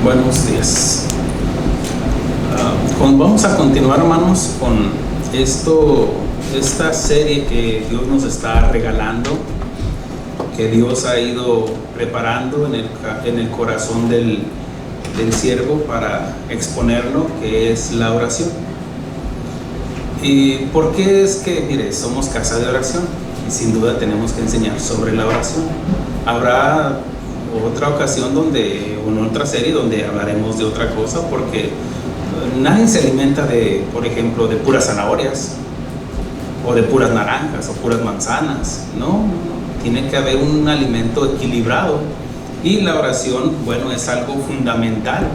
Buenos días. Vamos a continuar, hermanos, con esta serie que Dios nos está regalando, que Dios ha ido preparando en el corazón del siervo para exponerlo, que es la oración. ¿Y por qué es que, mire, somos casa de oración? Y sin duda tenemos que enseñar sobre la oración. Habrá otra ocasión en otra serie donde hablaremos de otra cosa, porque nadie se alimenta por ejemplo, de puras zanahorias, o de puras naranjas, o puras manzanas. No, tiene que haber un alimento equilibrado. Y la oración, bueno, es algo fundamental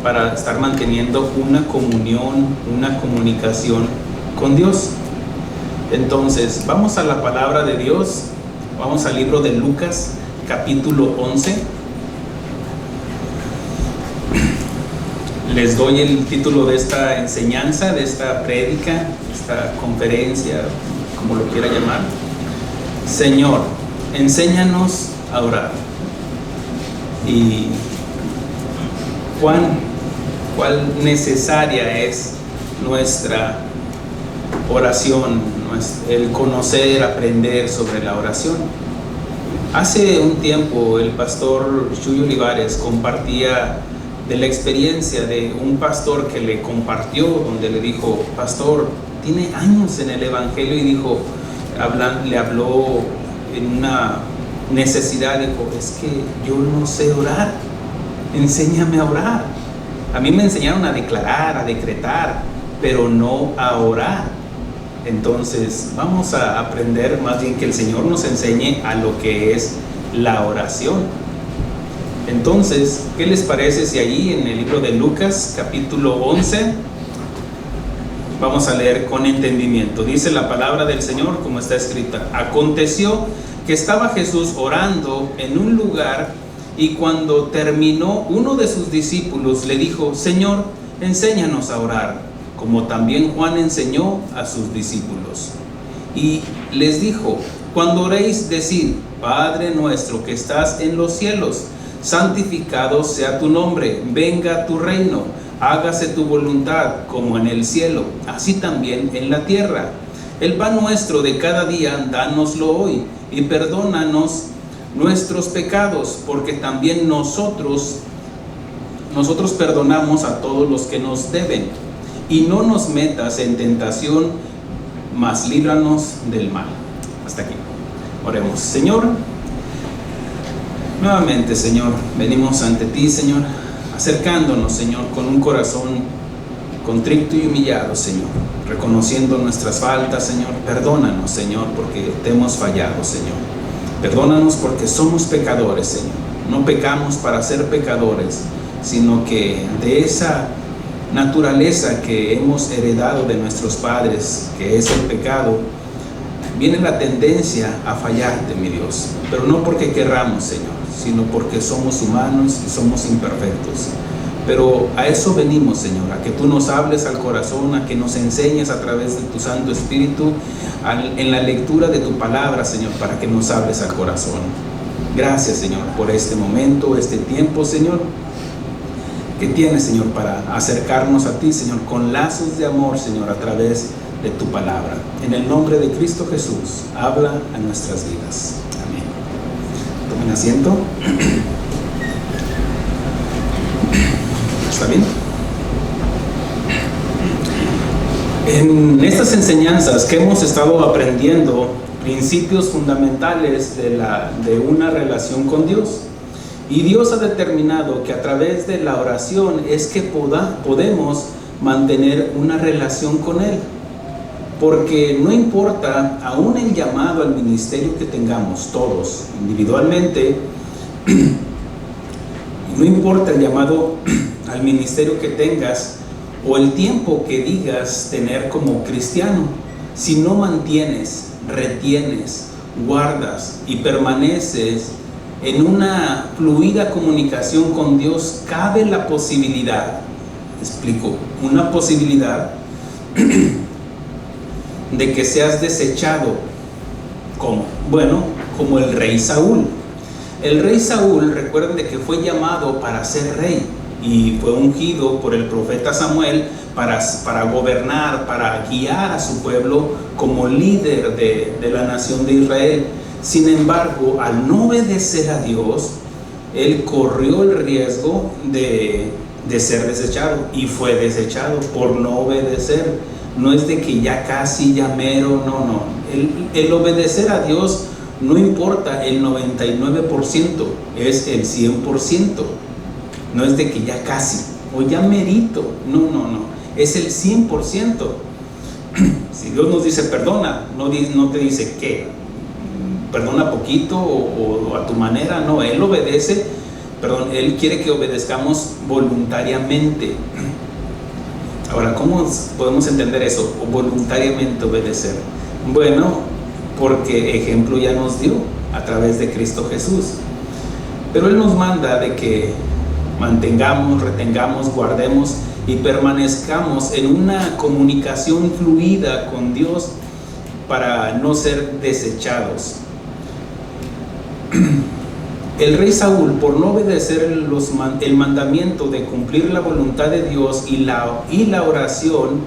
para estar manteniendo una comunión, una comunicación con Dios. Entonces, vamos a la palabra de Dios. Vamos al libro de Lucas, capítulo 11. Les doy el título de esta enseñanza, de esta prédica, esta conferencia, como lo quiera llamar. Señor, enséñanos a orar. Y cuál necesaria es nuestra oración, el conocer, aprender sobre la oración. Hace un tiempo el pastor Chuy Olivares compartía de la experiencia de un pastor que le compartió, donde le dijo: pastor, tiene años en el evangelio, y le habló en una necesidad, dijo: es que yo no sé orar, enséñame a orar. A mí me enseñaron a declarar, a decretar, pero no a orar. Entonces vamos a aprender, más bien que el Señor nos enseñe a lo que es la oración. Entonces, ¿qué les parece si allí en el libro de Lucas, capítulo 11, vamos a leer con entendimiento? Dice la palabra del Señor como está escrita: aconteció que estaba Jesús orando en un lugar, y cuando terminó, uno de sus discípulos le dijo: Señor, enséñanos a orar, como también Juan enseñó a sus discípulos. Y les dijo: cuando oréis, decid: Padre nuestro que estás en los cielos, santificado sea tu nombre, venga tu reino, hágase tu voluntad como en el cielo, así también en la tierra. El pan nuestro de cada día, dánoslo hoy, y perdónanos nuestros pecados, porque también nosotros perdonamos a todos los que nos deben. Y no nos metas en tentación, mas líbranos del mal. Hasta aquí. Oremos. Señor, nuevamente, Señor, venimos ante ti, Señor, acercándonos, Señor, con un corazón contrito y humillado, Señor, reconociendo nuestras faltas, Señor. Perdónanos, Señor, porque te hemos fallado, Señor. Perdónanos porque somos pecadores, Señor. No pecamos para ser pecadores, sino que de esa naturaleza que hemos heredado de nuestros padres, que es el pecado, viene la tendencia a fallarte, mi Dios. Pero no porque querramos, Señor, sino porque somos humanos y somos imperfectos. Pero a eso venimos, Señor, a que tú nos hables al corazón, a que nos enseñes a través de tu Santo Espíritu, en la lectura de tu palabra, Señor, para que nos hables al corazón. Gracias, Señor, por este momento, este tiempo, Señor, que tienes, Señor, para acercarnos a ti, Señor, con lazos de amor, Señor, a través de tu palabra. En el nombre de Cristo Jesús, habla a nuestras vidas. Amén. Tomen asiento. ¿Está bien? En estas enseñanzas que hemos estado aprendiendo principios fundamentales de una relación con Dios. Y Dios ha determinado que a través de la oración es que podemos mantener una relación con Él. Porque no importa, aún el llamado al ministerio que tengamos todos individualmente, no importa el llamado al ministerio que tengas o el tiempo que digas tener como cristiano, si no mantienes, retienes, guardas y permaneces en una fluida comunicación con Dios, cabe la posibilidad, una posibilidad de que seas desechado. ¿Cómo? Bueno, como el rey Saúl. El rey Saúl, recuerden de que fue llamado para ser rey, y fue ungido por el profeta Samuel para gobernar, para guiar a su pueblo como líder de la nación de Israel. Sin embargo, al no obedecer a Dios, él corrió el riesgo de ser desechado, y fue desechado por no obedecer. No es de que ya casi, ya mero, no. El obedecer a Dios no importa el 99%, es el 100%. No es de que ya casi o ya merito, no, es el 100%. Si Dios nos dice perdona, no te dice que perdona poquito o a tu manera, no, Él obedece, Él quiere que obedezcamos voluntariamente. Ahora, ¿cómo podemos entender eso? Voluntariamente obedecer. Bueno, porque ejemplo ya nos dio a través de Cristo Jesús. Pero Él nos manda de que mantengamos, retengamos, guardemos y permanezcamos en una comunicación fluida con Dios para no ser desechados. El rey Saúl, por no obedecer el mandamiento de cumplir la voluntad de Dios y la oración,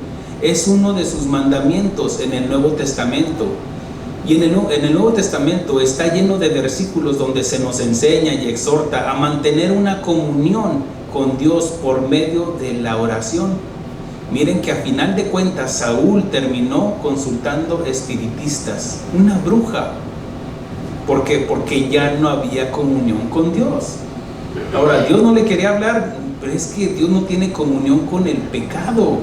es uno de sus mandamientos en el Nuevo Testamento. Y en el Nuevo Testamento está lleno de versículos donde se nos enseña y exhorta a mantener una comunión con Dios por medio de la oración. Miren que a final de cuentas Saúl terminó consultando espiritistas, una bruja. ¿Por qué? Porque ya no había comunión con Dios. Ahora, Dios no le quería hablar, pero es que Dios no tiene comunión con el pecado,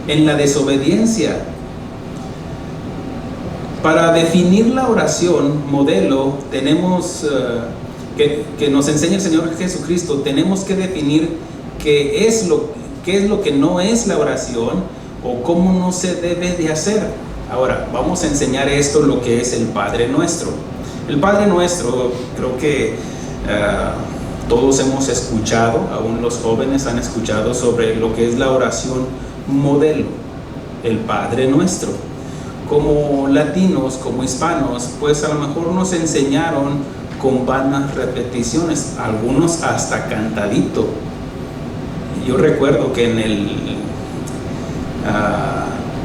en la desobediencia. Para definir la oración modelo, tenemos que nos enseña el Señor Jesucristo, tenemos que definir qué es lo que no es la oración o cómo no se debe de hacer. Ahora, vamos a enseñar esto, lo que es el Padre Nuestro. El Padre Nuestro, creo que todos hemos escuchado, aún los jóvenes han escuchado sobre lo que es la oración modelo, el Padre Nuestro. Como latinos, como hispanos, pues a lo mejor nos enseñaron con vanas repeticiones, algunos hasta cantadito. Yo recuerdo que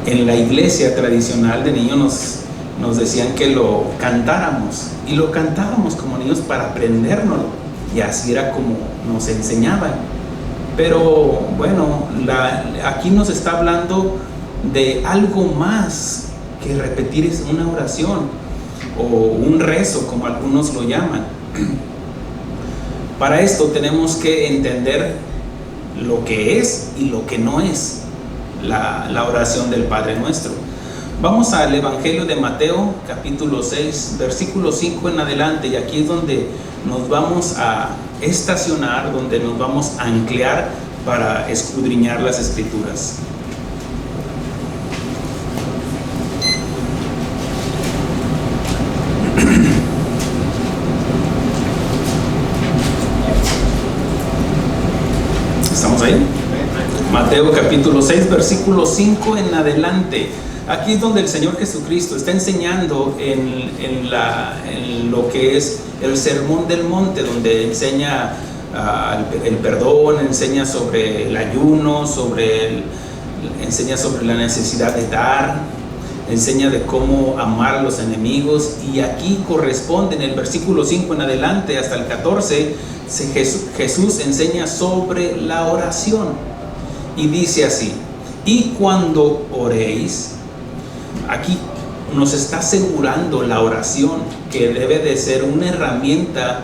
en la iglesia tradicional de niños nos decían que lo cantáramos, y lo cantábamos como niños para aprendérnoslo, y así era como nos enseñaban. Pero bueno, aquí nos está hablando de algo más que repetir una oración o un rezo, como algunos lo llaman. Para esto tenemos que entender lo que es y lo que no es la oración del Padre Nuestro. Vamos al Evangelio de Mateo, capítulo 6, versículo 5 en adelante, y aquí es donde nos vamos a estacionar, donde nos vamos a anclear para escudriñar las Escrituras. ¿Estamos ahí? Mateo capítulo 6, versículo 5 en adelante. Aquí es donde el Señor Jesucristo está enseñando en lo que es el Sermón del Monte, donde enseña el perdón, enseña sobre el ayuno, enseña sobre la necesidad de dar, enseña de cómo amar a los enemigos. Y aquí corresponde en el versículo 5 en adelante hasta el 14, Jesús enseña sobre la oración y dice así: y cuando oréis. Aquí nos está asegurando la oración, que debe de ser una herramienta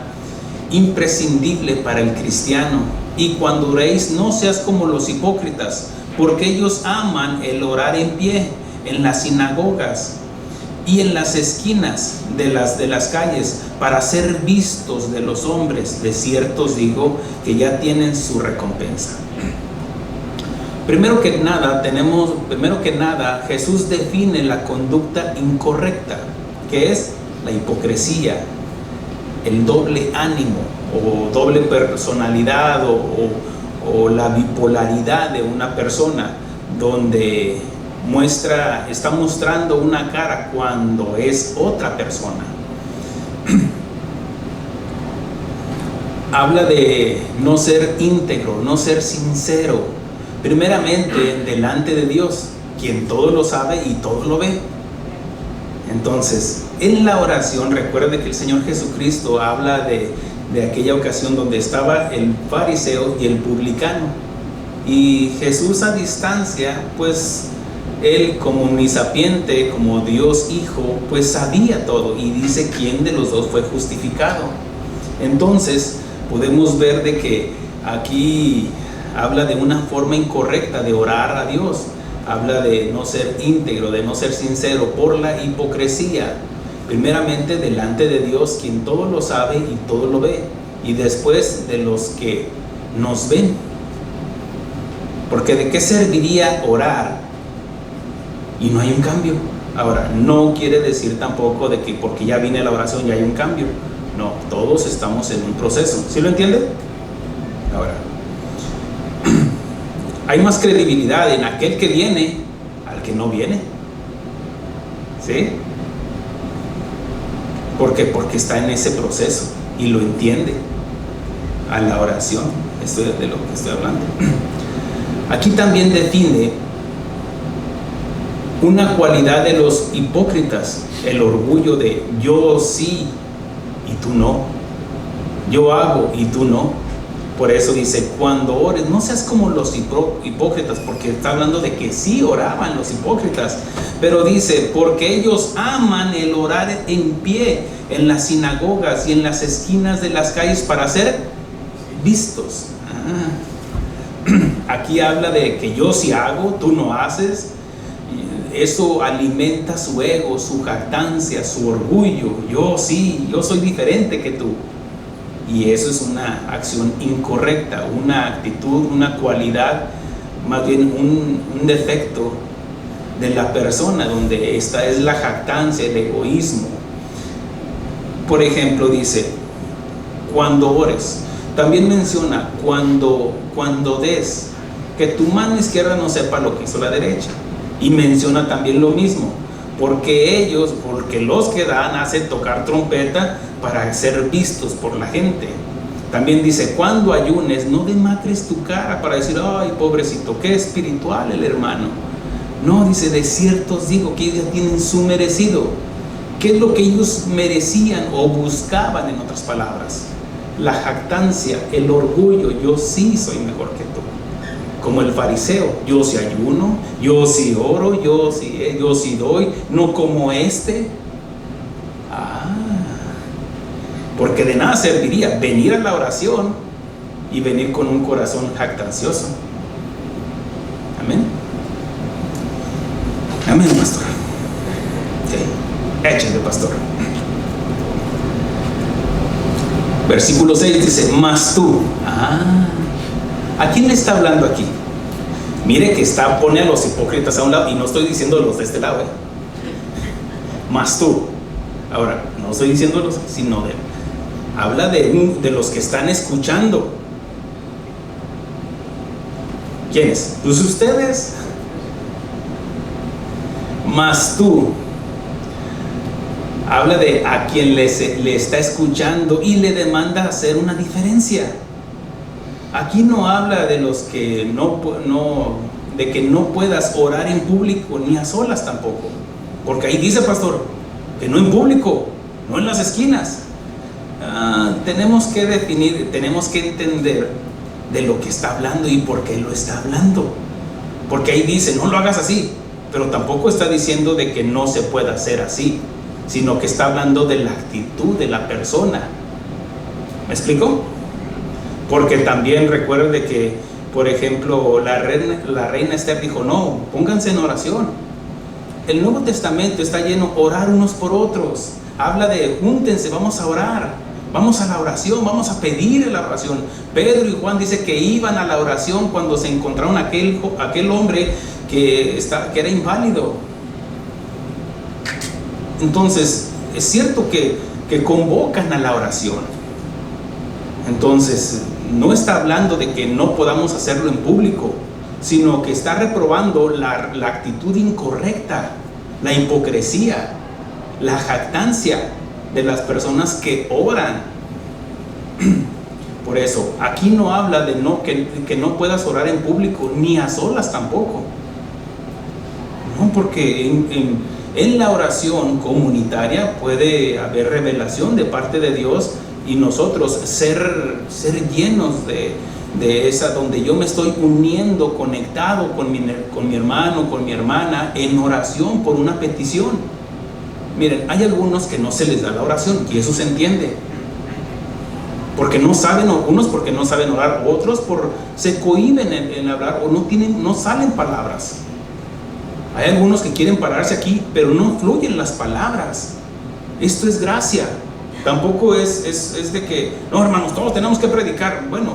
imprescindible para el cristiano. Y cuando oréis, no seas como los hipócritas, porque ellos aman el orar en pie en las sinagogas y en las esquinas de las calles, para ser vistos de los hombres. De cierto os digo que ya tienen su recompensa. Primero que nada, Jesús define la conducta incorrecta, que es la hipocresía, el doble ánimo o doble personalidad o la bipolaridad de una persona, donde está mostrando una cara cuando es otra persona. habla de no ser íntegro, no ser sincero, primeramente delante de Dios, quien todo lo sabe y todo lo ve. Entonces, en la oración, recuerde que el Señor Jesucristo habla de aquella ocasión donde estaba el fariseo y el publicano, y Jesús a distancia, pues él como omnisapiente, como Dios Hijo, pues sabía todo, y dice quién de los dos fue justificado. Entonces podemos ver de que aquí habla de una forma incorrecta de orar a Dios, habla de no ser íntegro, de no ser sincero por la hipocresía, primeramente delante de Dios, quien todo lo sabe y todo lo ve, y después de los que nos ven. Porque ¿de qué serviría orar y no hay un cambio? Ahora, no quiere decir tampoco de que porque ya viene la oración ya hay un cambio. No, todos estamos en un proceso. ¿Sí lo entiende? Ahora, hay más credibilidad en aquel que viene al que no viene. ¿Sí? ¿Por qué? Porque está en ese proceso y lo entiende. A la oración, esto es de lo que estoy hablando. Aquí también define una cualidad de los hipócritas, el orgullo de yo sí y tú no, yo hago y tú no. Por eso dice, cuando ores, no seas como los hipócritas, porque está hablando de que sí oraban los hipócritas, pero dice, porque ellos aman el orar en pie en las sinagogas y en las esquinas de las calles para ser vistos. Aquí habla de que yo sí hago, tú no haces. Eso alimenta su ego, su jactancia, su orgullo. Yo sí, yo soy diferente que tú. Y eso es una acción incorrecta, una actitud, una cualidad, más bien un defecto de la persona, donde esta es la jactancia, el egoísmo. Por ejemplo, dice, cuando ores. También menciona cuando des, que tu mano izquierda no sepa lo que hizo la derecha. Y menciona también lo mismo, porque los que dan hacen tocar trompeta para ser vistos por la gente. También dice, cuando ayunes, no demacres tu cara para decir, ay, pobrecito, qué espiritual el hermano. No, dice, de cierto os digo que ellos tienen su merecido. ¿Qué es lo que ellos merecían o buscaban, en otras palabras? La jactancia, el orgullo, yo sí soy mejor que tú. Como el fariseo, yo sí ayuno, yo sí oro, yo sí doy, no como este. Porque de nada serviría venir a la oración y venir con un corazón jactancioso. Amén. Amén, pastor. Sí, échale, pastor. Versículo 6 dice, mas tú. ¿A quién le está hablando aquí? Mire que pone a los hipócritas a un lado, y no estoy diciendo los de este lado, mas tú. Ahora, no estoy diciendo los, sino habla de los que están escuchando. ¿Quiénes? Pues ustedes. Mas tú. Habla de a quien le está escuchando y le demanda hacer una diferencia. Aquí no habla de los que de que no puedas orar en público ni a solas tampoco, porque ahí dice, pastor, que no en público, no en las esquinas. Tenemos que definir, tenemos que entender de lo que está hablando y por qué lo está hablando, porque ahí dice, no lo hagas así, pero tampoco está diciendo de que no se pueda hacer así, sino que está hablando de la actitud de la persona. ¿Me explico? Porque también recuerde que, por ejemplo, la reina Esther dijo, no, pónganse en oración. El Nuevo Testamento está lleno de orar unos por otros. Habla de júntense, vamos a orar, vamos a la oración, vamos a pedir la oración. Pedro y Juan dice que iban a la oración cuando se encontraron aquel hombre que era inválido. Entonces, es cierto que convocan a la oración. Entonces, no está hablando de que no podamos hacerlo en público, sino que está reprobando la actitud incorrecta, la hipocresía, la jactancia de las personas que oran. Por eso, aquí no habla de que no puedas orar en público, ni a solas tampoco. No, porque en la oración comunitaria puede haber revelación de parte de Dios y nosotros ser llenos de esa, donde yo me estoy uniendo, conectado con mi hermano, con mi hermana, en oración por una petición. Miren, hay algunos que no se les da la oración y eso se entiende. Porque no saben, unos porque no saben orar, otros se cohíben en hablar o no salen palabras. Hay algunos que quieren pararse aquí, pero no fluyen las palabras. Esto es gracia. Tampoco es de que, no hermanos, todos tenemos que predicar. Bueno,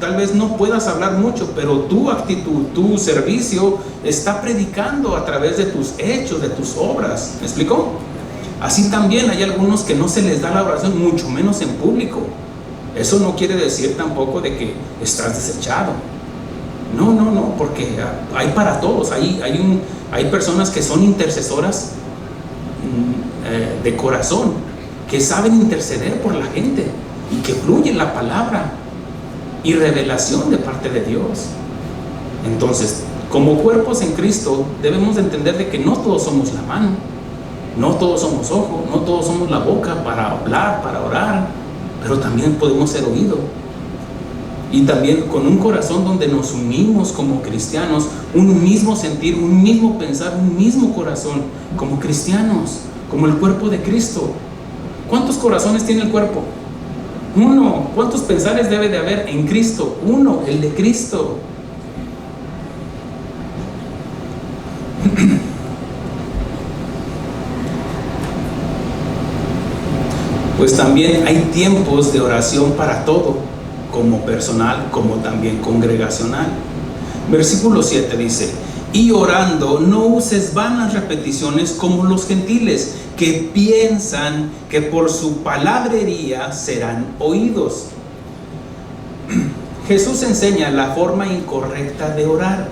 tal vez no puedas hablar mucho, pero tu actitud, tu servicio está predicando a través de tus hechos, de tus obras. ¿Me explicó? Así también hay algunos que no se les da la oración, mucho menos en público. Eso no quiere decir tampoco de que estás desechado. No, porque hay para todos. Hay personas que son intercesoras de corazón, que saben interceder por la gente y que fluye la palabra y revelación de parte de Dios. Entonces, como cuerpos en Cristo, debemos de entender de que no todos somos la mano, no todos somos ojo, no todos somos la boca para hablar, para orar, pero también podemos ser oído. Y también con un corazón donde nos unimos como cristianos, un mismo sentir, un mismo pensar, un mismo corazón, como cristianos, como el cuerpo de Cristo. ¿Cuántos corazones tiene el cuerpo? Uno. ¿Cuántos pensares debe de haber en Cristo? Uno, el de Cristo. Pues también hay tiempos de oración para todo, como personal, como también congregacional. Versículo 7 dice: y orando no uses vanas repeticiones como los gentiles, que piensan que por su palabrería serán oídos. Jesús enseña la forma incorrecta de orar,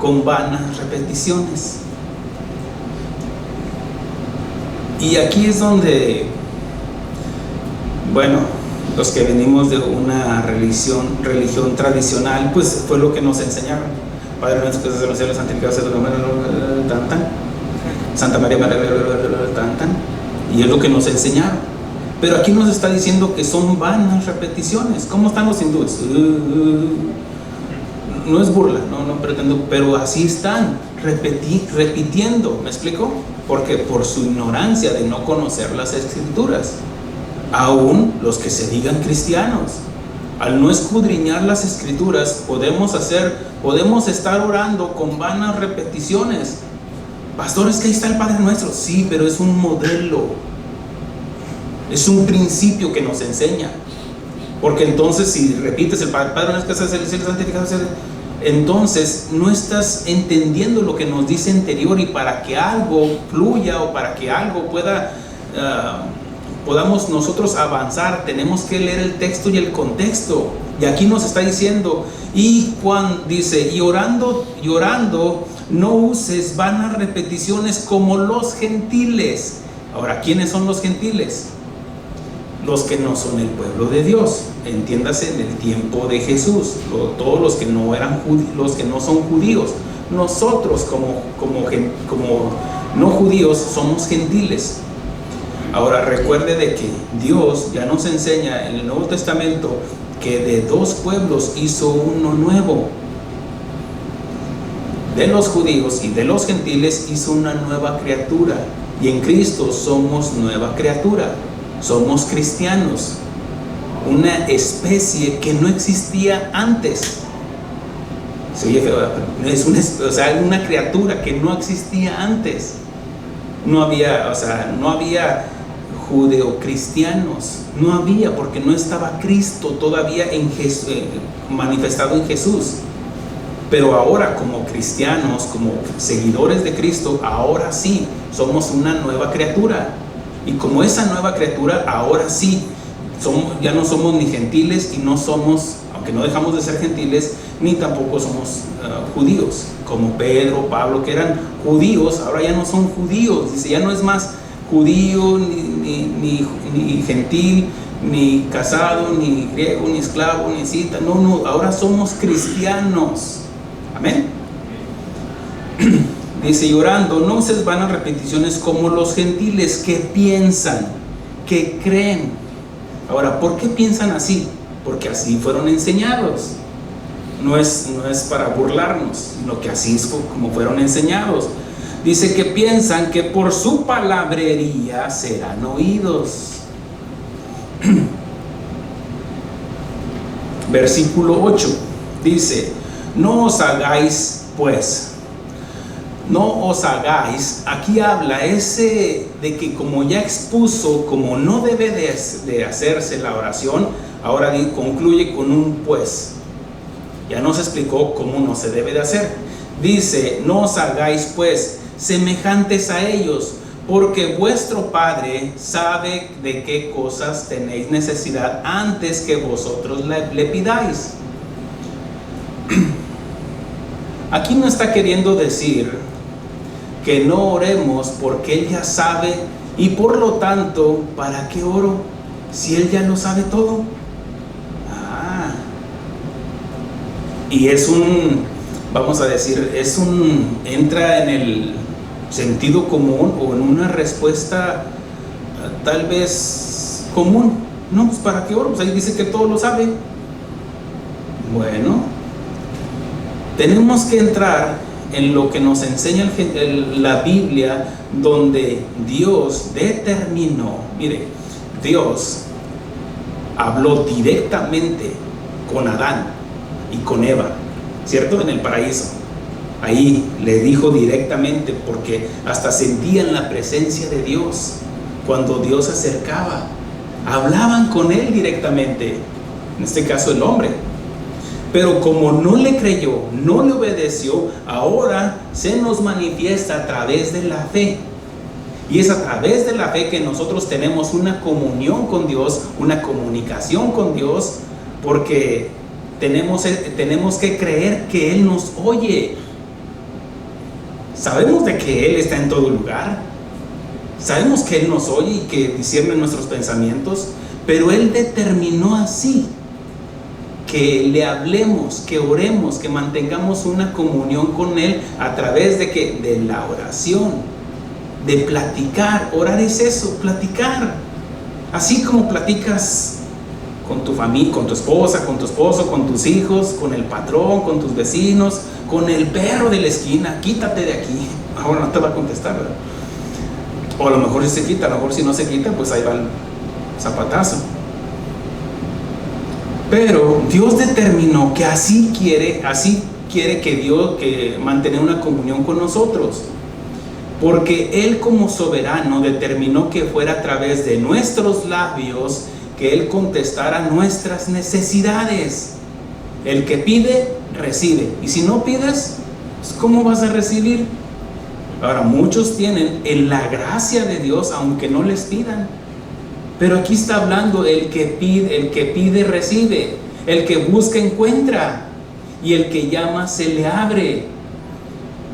con vanas repeticiones. Y aquí es donde, bueno, los que venimos de una religión tradicional, pues fue lo que nos enseñaron. Padre nuestro que estás en los cielos, santificado sea tu nombre, Santa María, y es lo que nos enseñaron. Pero aquí nos está diciendo que son vanas repeticiones. ¿Cómo están los hindúes? No es burla, no pretendo, pero así están, repitiendo. ¿Me explico? Porque por su ignorancia de no conocer las escrituras. Aún los que se digan cristianos, al no escudriñar las escrituras, podemos estar orando con vanas repeticiones. Pastor, es que ahí está el Padre Nuestro. Sí, pero es un modelo, es un principio que nos enseña. Porque entonces, si repites el Padre Nuestro que estás en el cielo, santificado sea, entonces no estás entendiendo lo que nos dice anterior, y para que algo fluya o para que algo podamos nosotros avanzar, tenemos que leer el texto y el contexto. Y aquí nos está diciendo, y Juan dice, y orando, no uses vanas repeticiones como los gentiles. Ahora, ¿quiénes son los gentiles? Los que no son el pueblo de Dios, entiéndase, en el tiempo de Jesús, todos los que no eran los que no son judíos. Nosotros como no judíos somos gentiles. Ahora recuerde de que Dios ya nos enseña en el Nuevo Testamento que de dos pueblos hizo uno nuevo. De los judíos y de los gentiles hizo una nueva criatura. Y en Cristo somos nueva criatura. Somos cristianos. Una especie que no existía antes. Se oye feo, pero una criatura que no existía antes. No había judeocristianos, no había, porque no estaba Cristo todavía manifestado en Jesús. Pero ahora, como cristianos, como seguidores de Cristo, ahora sí somos una nueva criatura. Y como esa nueva criatura, ahora sí ya no somos ni gentiles, y no somos, aunque no dejamos de ser gentiles, ni tampoco somos judíos, como Pedro, Pablo, que eran judíos, ahora ya no son judíos. Dice, ya no es más judío ni gentil, ni casado, ni griego, ni esclavo, ni cita. No, no, ahora somos cristianos. Amén. Dice, y orando, no uses vanas repeticiones como los gentiles que piensan, que creen. Ahora, ¿por qué piensan así? Porque así fueron enseñados. No es para burlarnos, sino que así es como fueron enseñados. Dice que piensan que por su palabrería serán oídos. Versículo 8 dice, no os hagáis pues, aquí habla ese de que como ya expuso, como no debe de hacerse la oración, ahora concluye con un pues. Ya nos explicó cómo no se debe de hacer. Dice, no os hagáis pues semejantes a ellos, porque vuestro Padre sabe de qué cosas tenéis necesidad antes que vosotros le pidáis. Aquí no está queriendo decir que no oremos porque Él ya sabe, y por lo tanto, ¿para qué oro si Él ya lo sabe todo? Y es vamos a decir, entra en el sentido común o en una respuesta tal vez común. No, pues ¿para qué oro? Pues ahí dice que todo lo sabe. Bueno, tenemos que entrar en lo que nos enseña la Biblia, donde Dios determinó. Mire, Dios habló directamente con Adán y con Eva, ¿cierto? En el paraíso. Ahí le dijo directamente, porque hasta sentían la presencia de Dios cuando Dios se acercaba. Hablaban con Él directamente, en este caso el hombre. Pero como no le creyó, no le obedeció, ahora se nos manifiesta a través de la fe. Y es a través de la fe que nosotros tenemos una comunión con Dios, una comunicación con Dios, porque tenemos que creer que Él nos oye. Sabemos de que Él está en todo lugar. Sabemos que Él nos oye y que discierne nuestros pensamientos, pero Él determinó así que le hablemos, que oremos, que mantengamos una comunión con Él a través de la oración, de platicar. Orar es eso, platicar. Así como platicas con tu familia, con tu esposa, con tu esposo, con tus hijos, con el patrón, con tus vecinos, con el perro de la esquina. Quítate de aquí. Ahora no te va a contestar, ¿verdad? O a lo mejor si se quita, a lo mejor si no se quita, pues ahí va el zapatazo. Pero Dios determinó que así quiere que mantener una comunión con nosotros, porque Él como soberano determinó que fuera a través de nuestros labios que Él contestara nuestras necesidades. El que pide, recibe. Y si no pides, ¿cómo vas a recibir? Ahora, muchos tienen en la gracia de Dios, aunque no les pidan. Pero aquí está hablando el que pide, recibe. El que busca, encuentra. Y el que llama, se le abre.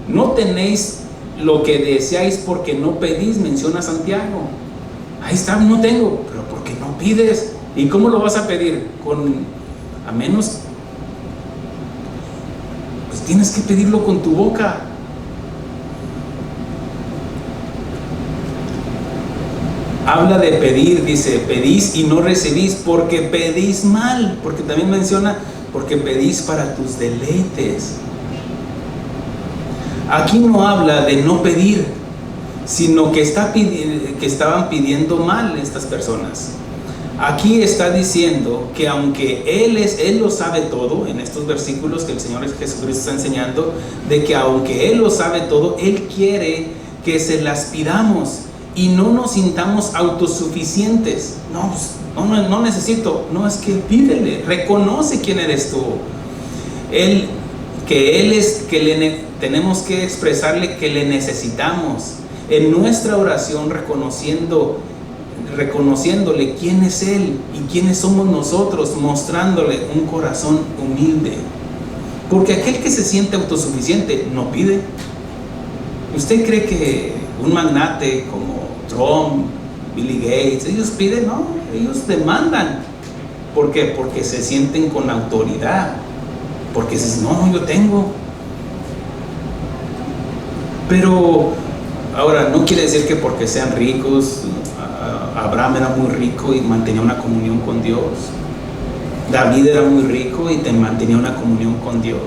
No tenéis lo que deseáis porque no pedís, menciona Santiago. Ahí está, no tengo, pero porque no pides. ¿Y cómo lo vas a pedir? A menos, pues tienes que pedirlo con tu boca. Habla de pedir, dice, pedís y no recibís porque pedís mal, porque también menciona, porque pedís para tus deleites. Aquí no habla de no pedir, sino que estaban pidiendo mal estas personas. Aquí está diciendo que aunque Él lo sabe todo, en estos versículos que el Señor Jesucristo está enseñando, de que aunque Él lo sabe todo, Él quiere que se las pidamos y no nos sintamos autosuficientes. No necesito. No, es que pídele, reconoce quién eres tú. Tenemos que expresarle que le necesitamos en nuestra oración, reconociéndole quién es Él y quiénes somos nosotros, mostrándole un corazón humilde. Porque aquel que se siente autosuficiente no pide. ¿Usted cree que un magnate como Trump, Bill Gates, ellos piden? No, ellos demandan. ¿Por qué? Porque se sienten con autoridad, porque dices, no, yo tengo. Pero ahora no quiere decir que porque sean ricos. Abraham era muy rico y mantenía una comunión con Dios. David era muy rico y mantenía una comunión con Dios.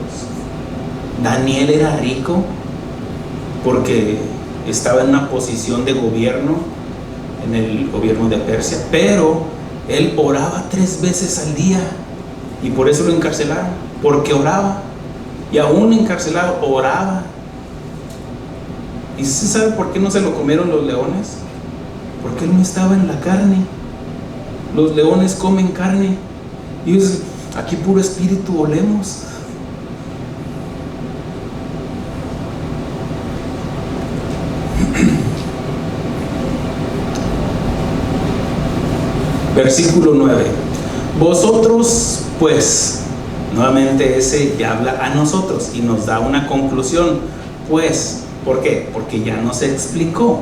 Daniel era rico porque estaba en una posición de gobierno, en el gobierno de Persia, pero él oraba 3 veces al día y por eso lo encarcelaron, porque oraba, y aún encarcelado oraba. ¿Y se sabe por qué no se lo comieron los leones? Porque él no estaba en la carne. Los leones comen carne y ellos, aquí puro espíritu olemos. Versículo 9. Vosotros pues, nuevamente ese ya habla a nosotros y nos da una conclusión. Pues, ¿por qué? Porque ya nos explicó.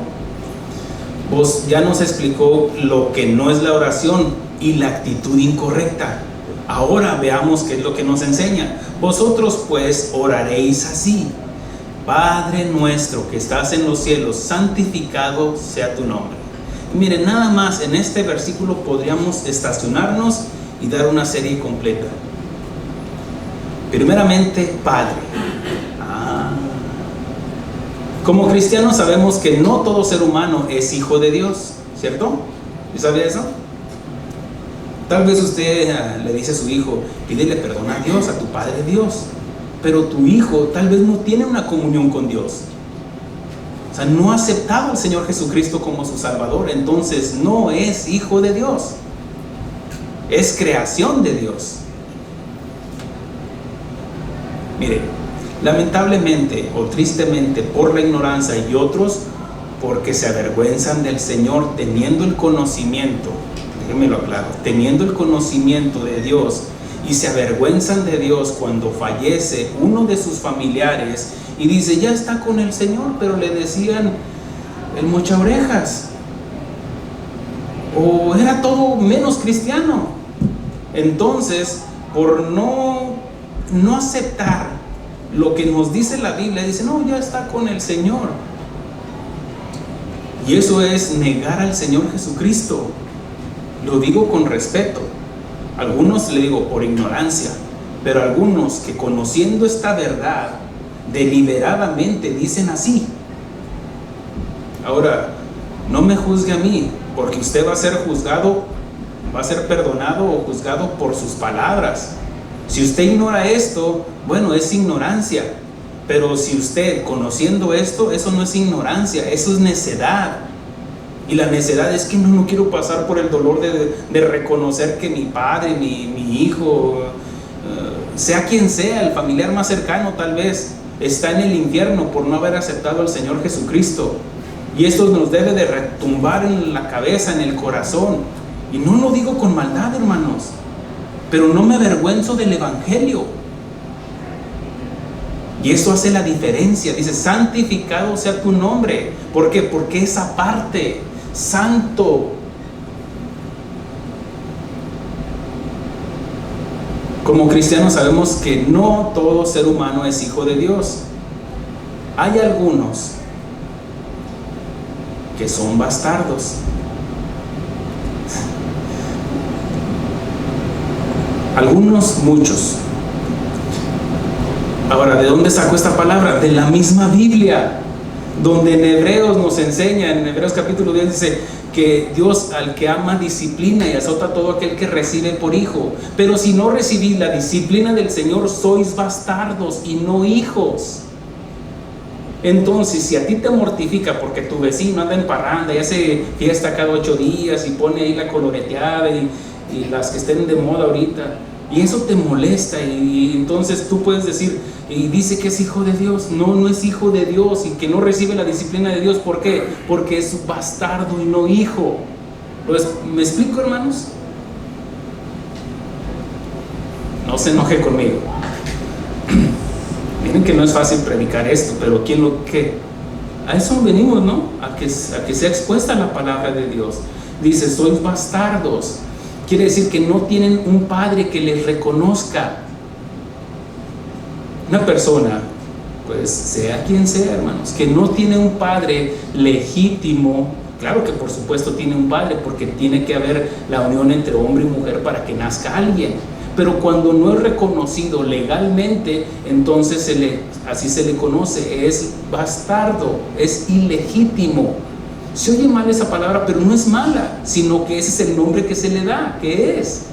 Ya nos explicó lo que no es la oración y la actitud incorrecta. Ahora veamos qué es lo que nos enseña. Vosotros pues oraréis así: Padre nuestro que estás en los cielos, santificado sea tu nombre. Y miren, nada más en este versículo podríamos estacionarnos y dar una serie completa. Primeramente, Padre. Como cristianos sabemos que no todo ser humano es hijo de Dios, ¿cierto? ¿Y sabía eso? Tal vez usted le dice a su hijo, pídele perdón a Dios, a tu Padre Dios, pero tu hijo tal vez no tiene una comunión con Dios. O sea, no ha aceptado al Señor Jesucristo como su Salvador, entonces no es hijo de Dios, es creación de Dios. Mire, lamentablemente o tristemente por la ignorancia y otros porque se avergüenzan del Señor teniendo el conocimiento, déjenmelo aclaro, teniendo el conocimiento de Dios, y se avergüenzan de Dios cuando fallece uno de sus familiares y dice, ya está con el Señor, pero le decían el mocha orejas, o era todo menos cristiano. Entonces, por no aceptar lo que nos dice la Biblia, dice, no, ya está con el Señor. Y eso es negar al Señor Jesucristo. Lo digo con respeto. Algunos le digo por ignorancia, pero algunos que conociendo esta verdad, deliberadamente dicen así. Ahora, no me juzgue a mí, porque usted va a ser juzgado, va a ser perdonado o juzgado por sus palabras. Si usted ignora esto, bueno, es ignorancia. Pero si usted, conociendo esto, eso no es ignorancia, eso es necedad. Y la necedad es que no quiero pasar por el dolor de reconocer que mi padre, mi hijo, sea quien sea, el familiar más cercano tal vez, está en el infierno por no haber aceptado al Señor Jesucristo. Y esto nos debe de retumbar en la cabeza, en el corazón. Y no lo digo con maldad, hermanos, pero no me avergüenzo del Evangelio. Y eso hace la diferencia. Dice, santificado sea tu nombre. ¿Por qué? Porque es aparte, santo. Como cristianos sabemos que no todo ser humano es hijo de Dios. Hay algunos que son bastardos. Algunos, muchos. Ahora, ¿de dónde sacó esta palabra? De la misma Biblia, donde en Hebreos nos enseña, en Hebreos capítulo 10 dice que Dios al que ama disciplina y azota a todo aquel que recibe por hijo. Pero si no recibís la disciplina del Señor, sois bastardos y no hijos. Entonces, si a ti te mortifica porque tu vecino anda en parranda y hace fiesta cada 8 días y pone ahí la coloreteada y las que estén de moda ahorita, y eso te molesta, y entonces tú puedes decir, y dice que es hijo de Dios. No es hijo de Dios y que no recibe la disciplina de Dios. ¿Por qué? Porque es bastardo y no hijo. ¿Me explico, hermanos? No se enoje conmigo. Miren que no es fácil predicar esto, pero a eso venimos, ¿no? A que sea expuesta la palabra de Dios. Dice, sois bastardos. Quiere decir que no tienen un padre que les reconozca. Una persona, pues sea quien sea, hermanos, que no tiene un padre legítimo. Claro que por supuesto tiene un padre, porque tiene que haber la unión entre hombre y mujer para que nazca alguien. Pero cuando no es reconocido legalmente, entonces así se le conoce, es bastardo, es ilegítimo. Se oye mal esa palabra, pero no es mala, sino que ese es el nombre que se le da, que es.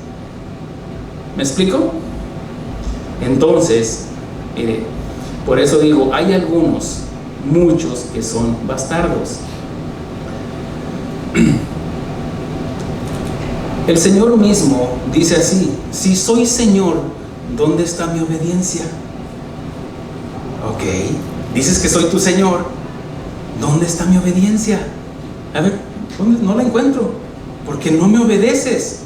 ¿Me explico? Entonces, mire, por eso digo, hay muchos que son bastardos. El Señor mismo dice así: si soy Señor, ¿dónde está mi obediencia? Ok, dices que soy tu Señor, ¿dónde está mi obediencia? A ver, no la encuentro, porque no me obedeces.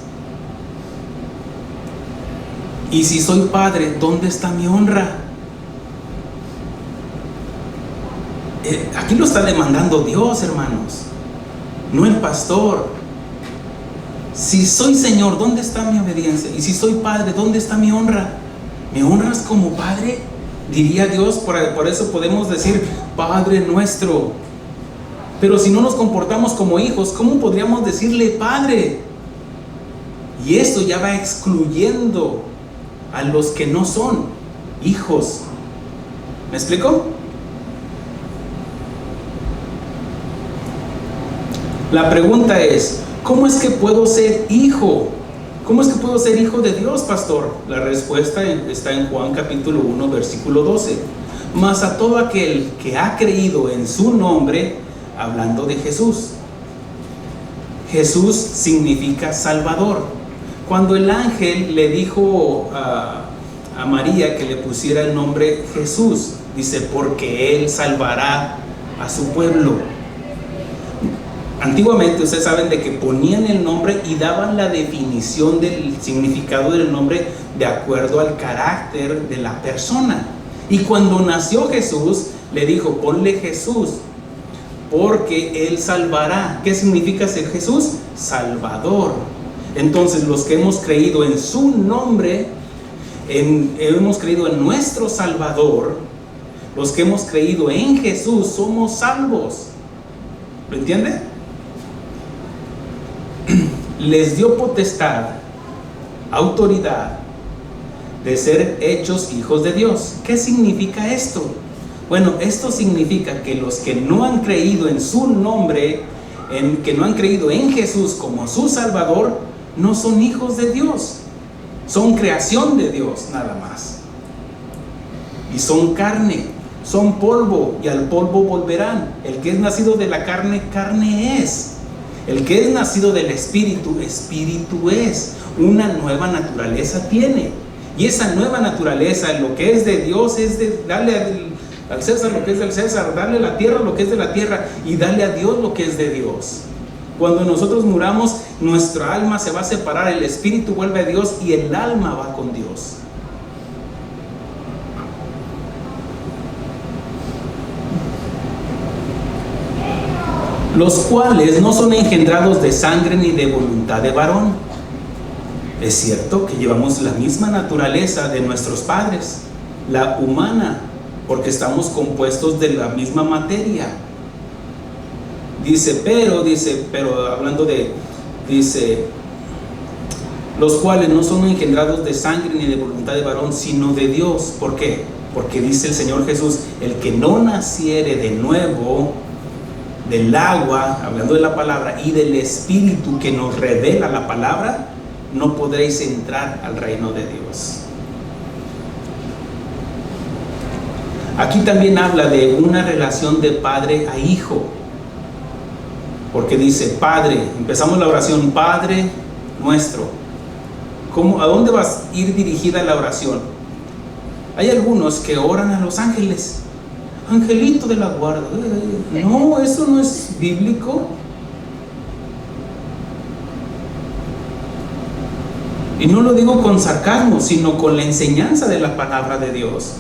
Y si soy Padre, ¿dónde está mi honra? Aquí lo está demandando Dios, hermanos, no el pastor. Si soy Señor, ¿dónde está mi obediencia? Y si soy Padre, ¿dónde está mi honra? ¿Me honras como Padre? Diría Dios. Por eso podemos decir Padre nuestro. Pero si no nos comportamos como hijos, ¿cómo podríamos decirle Padre? Y esto ya va excluyendo a los que no son hijos. ¿Me explico? La pregunta es, ¿cómo es que puedo ser hijo? ¿Cómo es que puedo ser hijo de Dios, pastor? La respuesta está en Juan capítulo 1, versículo 12. Mas a todo aquel que ha creído en su nombre, hablando de Jesús. Jesús significa Salvador. Cuando el ángel le dijo a María que le pusiera el nombre Jesús, dice, porque Él salvará a su pueblo. Antiguamente ustedes saben de que ponían el nombre y daban la definición del significado del nombre de acuerdo al carácter de la persona. Y cuando nació Jesús, le dijo, ponle Jesús, porque Él salvará. ¿Qué significa ser Jesús? Salvador. Entonces los que hemos creído en su nombre, hemos creído en nuestro Salvador, los que hemos creído en Jesús, somos salvos. ¿Lo entiende? Les dio potestad, autoridad de ser hechos hijos de Dios. ¿Qué significa esto? Bueno, esto significa que los que no han creído en su nombre, que no han creído en Jesús como su Salvador, no son hijos de Dios. Son creación de Dios nada más. Y son carne, son polvo, y al polvo volverán. El que es nacido de la carne, carne es. El que es nacido del Espíritu, Espíritu es. Una nueva naturaleza tiene. Y esa nueva naturaleza, lo que es de Dios, es de darle al César lo que es del César, darle a la tierra lo que es de la tierra, y darle a Dios lo que es de Dios. Cuando nosotros muramos, nuestra alma se va a separar, el Espíritu vuelve a Dios y el alma va con Dios. Los cuales no son engendrados de sangre ni de voluntad de varón. Es cierto que llevamos la misma naturaleza de nuestros padres, la humana, porque estamos compuestos de la misma materia. Pero hablando dice, los cuales no son engendrados de sangre ni de voluntad de varón, sino de Dios. ¿Por qué? Porque dice el Señor Jesús, el que no naciere de nuevo del agua, hablando de la palabra, y del Espíritu que nos revela la palabra, no podréis entrar al reino de Dios. Aquí también habla de una relación de padre a hijo, porque dice Padre, empezamos la oración, Padre nuestro. ¿A dónde va a ir dirigida la oración? Hay algunos que oran a los ángeles, angelito de la guarda. No, eso no es bíblico. Y no lo digo con sarcasmo, sino con la enseñanza de la palabra de Dios.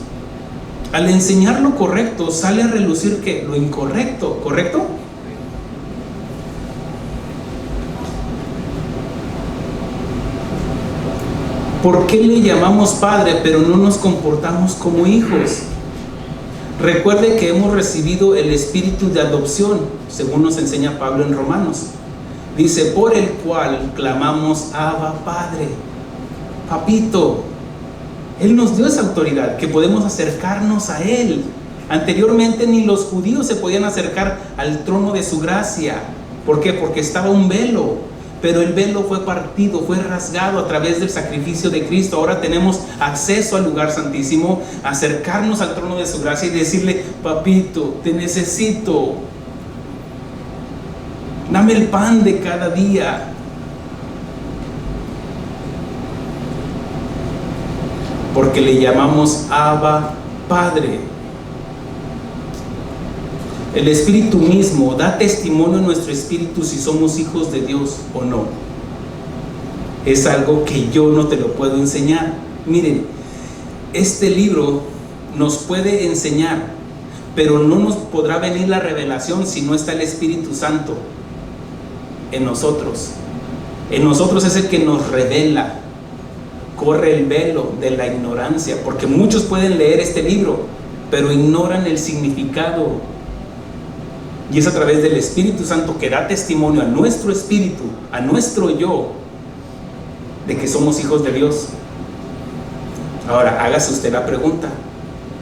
Al enseñar lo correcto, sale a relucir que lo incorrecto, ¿correcto? ¿Por qué le llamamos Padre pero no nos comportamos como hijos? Recuerde que hemos recibido el espíritu de adopción, según nos enseña Pablo en Romanos. Dice, por el cual clamamos Abba Padre, Papito. Él nos dio esa autoridad, que podemos acercarnos a Él. Anteriormente ni los judíos se podían acercar al trono de su gracia. ¿Por qué? Porque estaba un velo. Pero el velo fue partido, fue rasgado a través del sacrificio de Cristo. Ahora tenemos acceso al lugar santísimo, acercarnos al trono de su gracia y decirle, Papito, te necesito. Dame el pan de cada día. Porque le llamamos Abba Padre. El Espíritu mismo da testimonio en nuestro espíritu si somos hijos de Dios o no. Es algo que yo no te lo puedo enseñar. Miren, este libro nos puede enseñar, pero no nos podrá venir la revelación si no está el Espíritu Santo en nosotros. En nosotros es el que nos revela. Corre el velo de la ignorancia, porque muchos pueden leer este libro, pero ignoran el significado. Y es a través del Espíritu Santo que da testimonio a nuestro espíritu, a nuestro yo, de que somos hijos de Dios. Ahora, hágase usted la pregunta: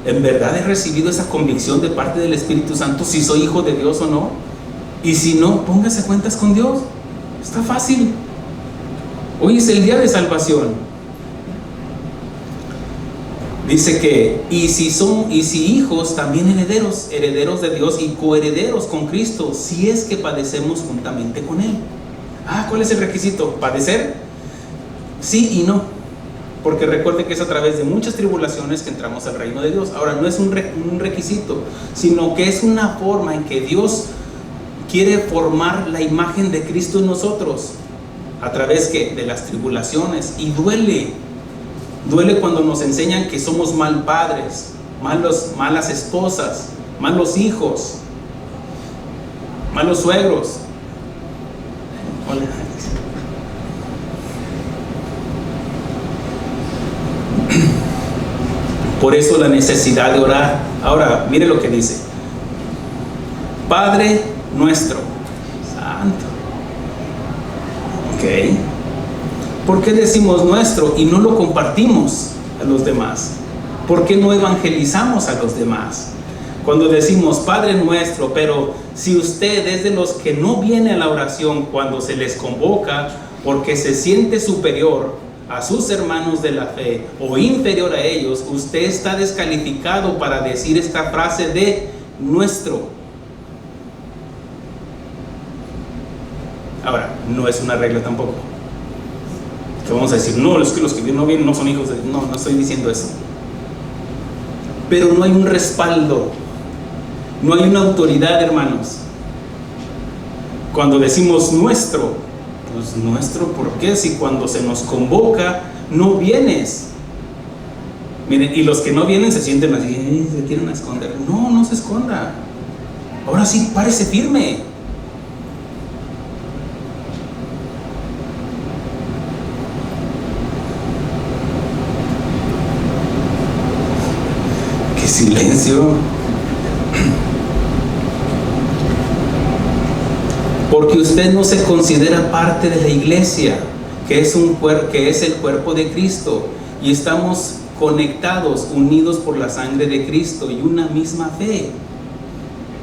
¿en verdad he recibido esa convicción de parte del Espíritu Santo si soy hijo de Dios o no? Y si no, póngase cuentas con Dios. Está fácil. Hoy es el día de salvación. Dice que, y si hijos, también herederos, herederos de Dios y coherederos con Cristo, si es que padecemos juntamente con Él. ¿Cuál es el requisito? ¿Padecer? Sí y no. Porque recuerde que es a través de muchas tribulaciones que entramos al reino de Dios. Ahora, no es un requisito, sino que es una forma en que Dios quiere formar la imagen de Cristo en nosotros. ¿A través de las tribulaciones? Y duele. Duele cuando nos enseñan que somos mal padres, malas esposas, malos hijos, malos suegros. Por eso la necesidad de orar. Ahora, mire lo que dice: Padre nuestro, Santo. Ok. ¿Por qué decimos nuestro y no lo compartimos a los demás? ¿Por qué no evangelizamos a los demás? Cuando decimos Padre nuestro, pero si usted es de los que no viene a la oración cuando se les convoca porque se siente superior a sus hermanos de la fe o inferior a ellos, usted está descalificado para decir esta frase de nuestro. Ahora, no es una regla tampoco. Que vamos a decir, no, es que los que no vienen no son hijos de... No estoy diciendo eso. Pero no hay un respaldo, no hay una autoridad, hermanos. Cuando decimos nuestro, pues nuestro, ¿por qué? Si cuando se nos convoca no vienes. Miren, y los que no vienen se sienten así, se quieren esconder. No se esconda. Ahora sí, párese firme. Silencio. Porque usted no se considera parte de la iglesia, que es el cuerpo de Cristo, y estamos conectados, unidos por la sangre de Cristo y una misma fe.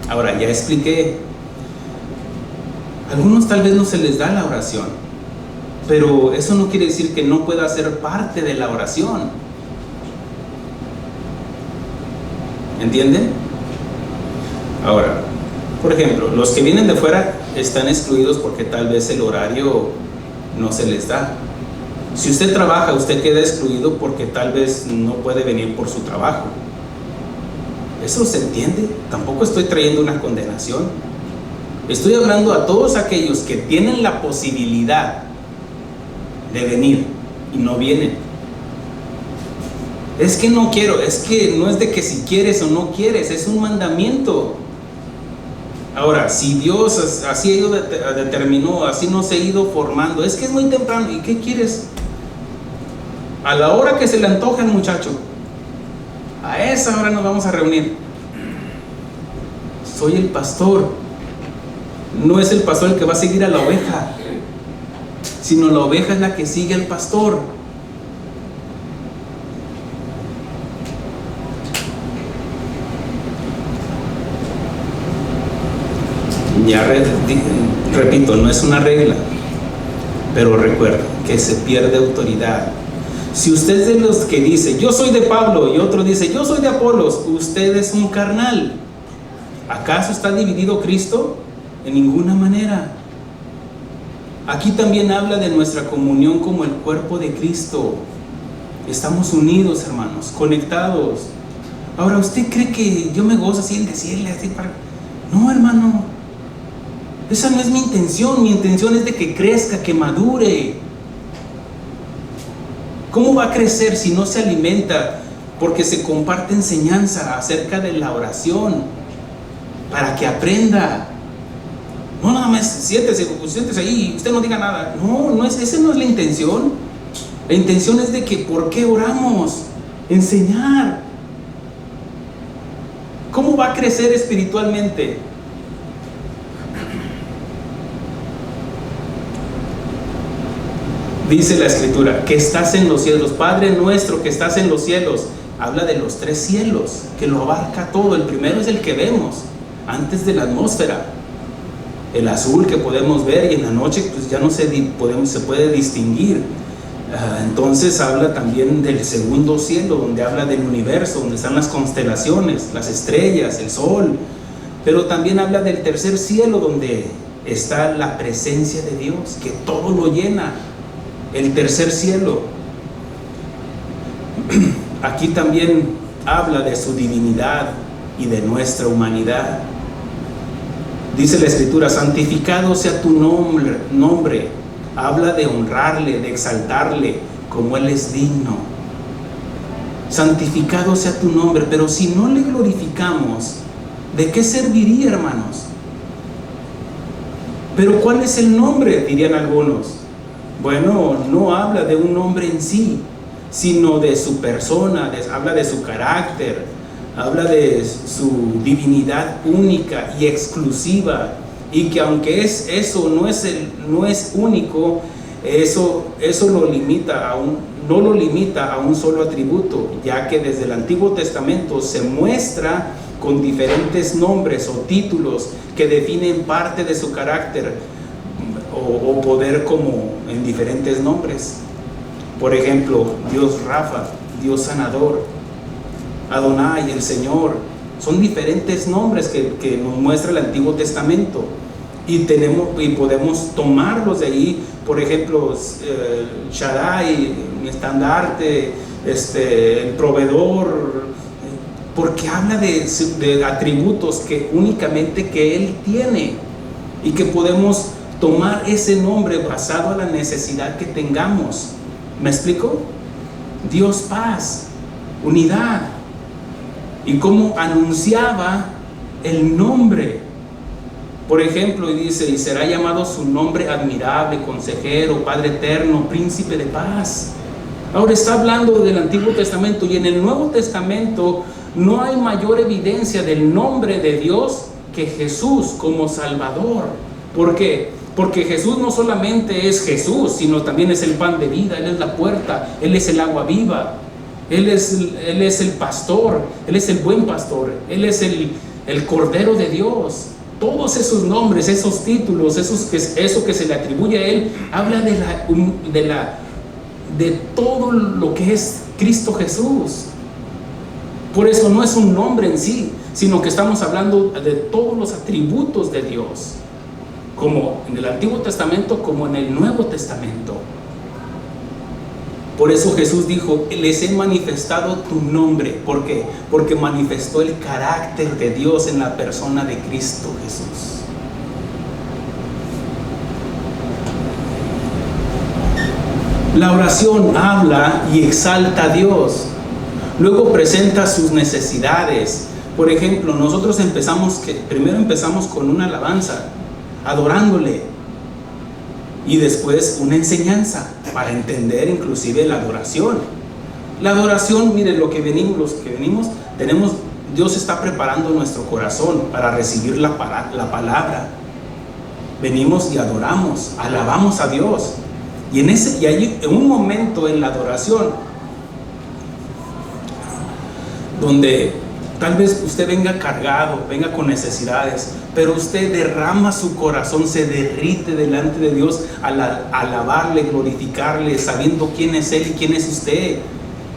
Ahora, ya expliqué. A algunos tal vez no se les da la oración, pero eso no quiere decir que no pueda ser parte de la oración. ¿Entienden? Ahora, por ejemplo, los que vienen de fuera están excluidos porque tal vez el horario no se les da. Si usted trabaja, usted queda excluido porque tal vez no puede venir por su trabajo. Eso se entiende. Tampoco estoy trayendo una condenación. Estoy hablando a todos aquellos que tienen la posibilidad de venir y no vienen. Es que no quiero, es que no es de que si quieres o no quieres, es un mandamiento. Ahora, si Dios así determinó, así nos ha ido formando, es que es muy temprano, ¿y qué quieres? A la hora que se le antoje al muchacho, a esa hora nos vamos a reunir. Soy el pastor. No es el pastor el que va a seguir a la oveja, sino la oveja es la que sigue al pastor. Ya repito, no es una regla, pero recuerda que se pierde autoridad. Si usted es de los que dice yo soy de Pablo y otro dice yo soy de Apolos, usted es un carnal. ¿Acaso está dividido Cristo? En ninguna manera. Aquí también habla de nuestra comunión como el cuerpo de Cristo. Estamos unidos, hermanos, conectados. Ahora, ¿usted cree que yo me gozo así en decirle así para...? No, hermano, esa no es mi intención. Mi intención es de que crezca, que madure. ¿Cómo va a crecer si no se alimenta? Porque se comparte enseñanza acerca de la oración para que aprenda. No, nada más siéntese ahí, usted no diga nada. No, esa no es la intención. La intención es de que, ¿por qué oramos? Enseñar. ¿Cómo va a crecer espiritualmente? Dice la Escritura, que estás en los cielos. Padre nuestro que estás en los cielos. Habla de los 3 cielos, que lo abarca todo. El primero es el que vemos, antes de la atmósfera. El azul que podemos ver, y en la noche pues ya no se puede distinguir. Entonces habla también del segundo cielo, donde habla del universo, donde están las constelaciones, las estrellas, el sol. Pero también habla del tercer cielo, donde está la presencia de Dios, que todo lo llena. El tercer cielo. Aquí también habla de su divinidad y de nuestra humanidad. Dice la Escritura, santificado sea tu nombre. Habla de honrarle, de exaltarle, como Él es digno. Santificado sea tu nombre. Pero si no le glorificamos, ¿de qué serviría, hermanos? Pero ¿cuál es el nombre?, dirían algunos. Bueno, no habla de un nombre en sí, sino de su persona, habla de su carácter, habla de su divinidad única y exclusiva, y que aunque eso no es único, eso lo limita no lo limita a un solo atributo, ya que desde el Antiguo Testamento se muestra con diferentes nombres o títulos que definen parte de su carácter o poder, como en diferentes nombres. Por ejemplo, Dios Rafa, Dios sanador, Adonai, el Señor. Son diferentes nombres que nos muestra el Antiguo Testamento, y podemos tomarlos de ahí. Por ejemplo, Shaddai, mi estandarte, el proveedor, porque habla de atributos que únicamente que Él tiene, y que podemos tomar ese nombre basado a la necesidad que tengamos. ¿Me explico? Dios paz, unidad. Y cómo anunciaba el nombre. Por ejemplo, y dice, y será llamado su nombre admirable, consejero, Padre eterno, príncipe de paz. Ahora está hablando del Antiguo Testamento, y en el Nuevo Testamento no hay mayor evidencia del nombre de Dios que Jesús como Salvador. ¿Por qué? Porque Jesús no solamente es Jesús, sino también es el pan de vida. Él es la puerta, Él es el agua viva, Él es el pastor, Él es el buen pastor, Él es el Cordero de Dios. Todos esos nombres, esos títulos, eso que se le atribuye a Él, habla de todo lo que es Cristo Jesús. Por eso no es un nombre en sí, sino que estamos hablando de todos los atributos de Dios, como en el Antiguo Testamento como en el Nuevo Testamento. Por eso Jesús dijo, les he manifestado tu nombre. ¿Por qué? Porque manifestó el carácter de Dios en la persona de Cristo Jesús. La oración habla y exalta a Dios. Luego presenta sus necesidades. Por ejemplo, nosotros primero empezamos con una alabanza, adorándole. y después una enseñanza para entender inclusive la adoración. La adoración, miren, los que venimos, Dios está preparando nuestro corazón para recibir la palabra. Venimos y adoramos, alabamos a Dios. Y hay un momento en la adoración donde tal vez usted venga cargado, venga con necesidades, pero usted derrama su corazón, se derrite delante de Dios al alabarle, glorificarle, sabiendo quién es Él y quién es usted.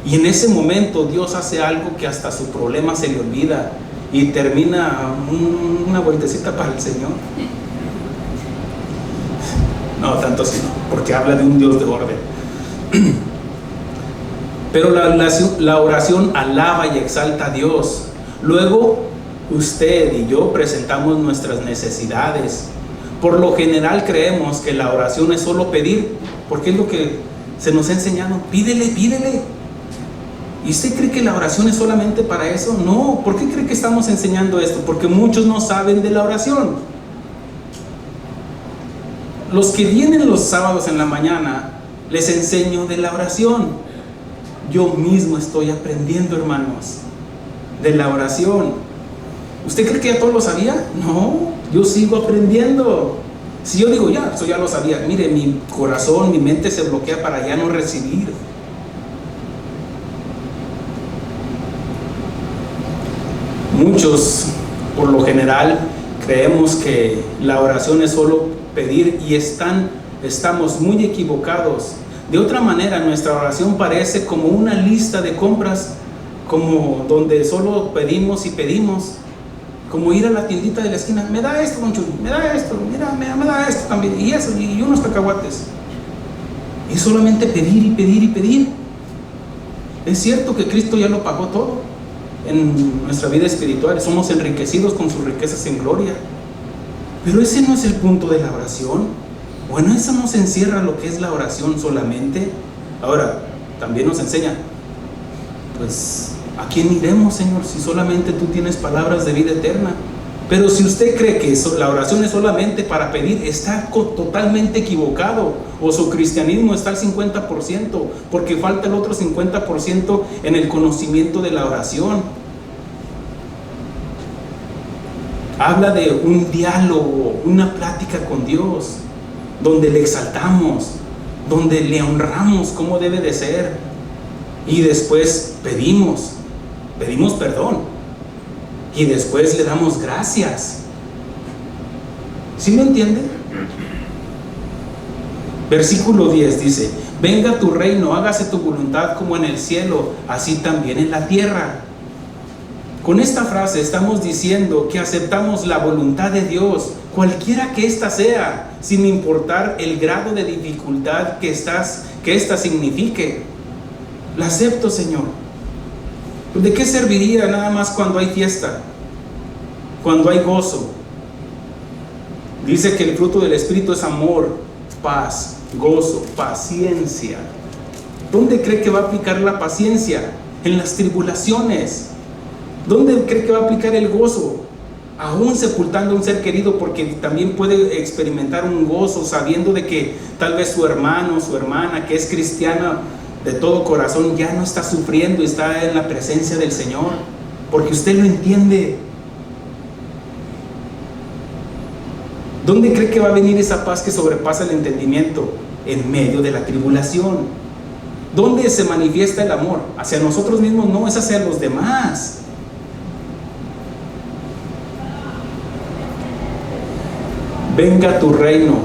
Y en ese momento Dios hace algo que hasta su problema se le olvida y termina una vueltecita para el Señor. No, tanto así no, porque habla de un Dios de orden. Pero la oración alaba y exalta a Dios. Luego usted y yo presentamos nuestras necesidades. Por lo general creemos que la oración es solo pedir, porque es lo que se nos ha enseñado. Pídele, pídele. ¿Y usted cree que la oración es solamente para eso? No. ¿Por qué cree que estamos enseñando esto? Porque muchos no saben de la oración. Los que vienen los sábados en la mañana, les enseño de la oración. Yo mismo estoy aprendiendo, hermanos, de la oración. ¿Usted cree que ya todo lo sabía? No, yo sigo aprendiendo. Si yo digo, ya, eso ya lo sabía, mire, mi corazón, mi mente se bloquea para ya no recibir. Muchos, por lo general, creemos que la oración es solo pedir y estamos muy equivocados. De otra manera, nuestra oración parece como una lista de compras, como donde solo pedimos y pedimos, como ir a la tiendita de la esquina, me da esto, don Chuy, me da esto, mira, me da esto también, y eso, y unos cacahuates. Y solamente pedir y pedir y pedir. Es cierto que Cristo ya lo pagó todo en nuestra vida espiritual, somos enriquecidos con sus riquezas en gloria, pero ese no es el punto de la oración. Bueno, eso nos encierra lo que es la oración solamente. Ahora, también nos enseña, pues, ¿a quién iremos, Señor, si solamente tú tienes palabras de vida eterna? Pero si usted cree que la oración es solamente para pedir, está totalmente equivocado, o su cristianismo está al 50%, porque falta el otro 50% en el conocimiento de la oración. Habla de un diálogo, una plática con Dios, donde le exaltamos, donde le honramos como debe de ser, y después pedimos perdón, y después le damos gracias. ¿Sí me entiende? Versículo 10 dice: venga tu reino, hágase tu voluntad como en el cielo, así también en la tierra. Con esta frase estamos diciendo que aceptamos la voluntad de Dios, cualquiera que ésta sea, sin importar el grado de dificultad que ésta signifique. La acepto, Señor. ¿De qué serviría nada más cuando hay fiesta? Cuando hay gozo. Dice que el fruto del Espíritu es amor, paz, gozo, paciencia. ¿Dónde cree que va a aplicar la paciencia? En las tribulaciones. ¿Dónde cree que va a aplicar el gozo? Aún sepultando a un ser querido, porque también puede experimentar un gozo sabiendo de que tal vez su hermano, su hermana, que es cristiana de todo corazón, ya no está sufriendo y está en la presencia del Señor, porque usted lo entiende. ¿Dónde cree que va a venir esa paz que sobrepasa el entendimiento? En medio de la tribulación. ¿Dónde se manifiesta el amor? Hacia nosotros mismos, no, es hacia los demás. Venga tu reino,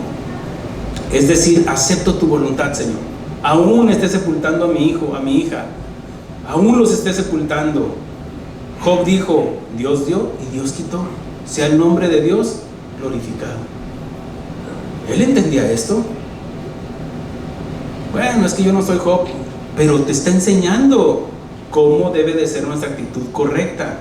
es decir, acepto tu voluntad, Señor. Aún esté sepultando a mi hijo, a mi hija, aún los esté sepultando. Job dijo: Dios dio y Dios quitó, sea el nombre de Dios glorificado. Él entendía esto. Bueno, es que yo no soy Job, pero te está enseñando cómo debe de ser nuestra actitud correcta.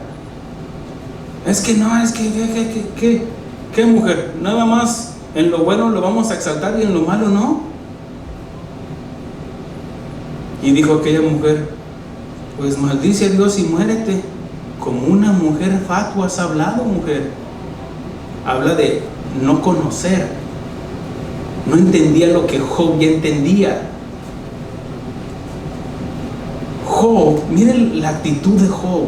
Es que no, es que ¿qué, mujer? Nada más en lo bueno lo vamos a exaltar y en lo malo no. Y dijo aquella mujer: pues maldice a Dios y muérete. Como una mujer fatua has hablado, mujer. Habla de no conocer. No entendía lo que Job ya entendía. Job, miren la actitud de Job.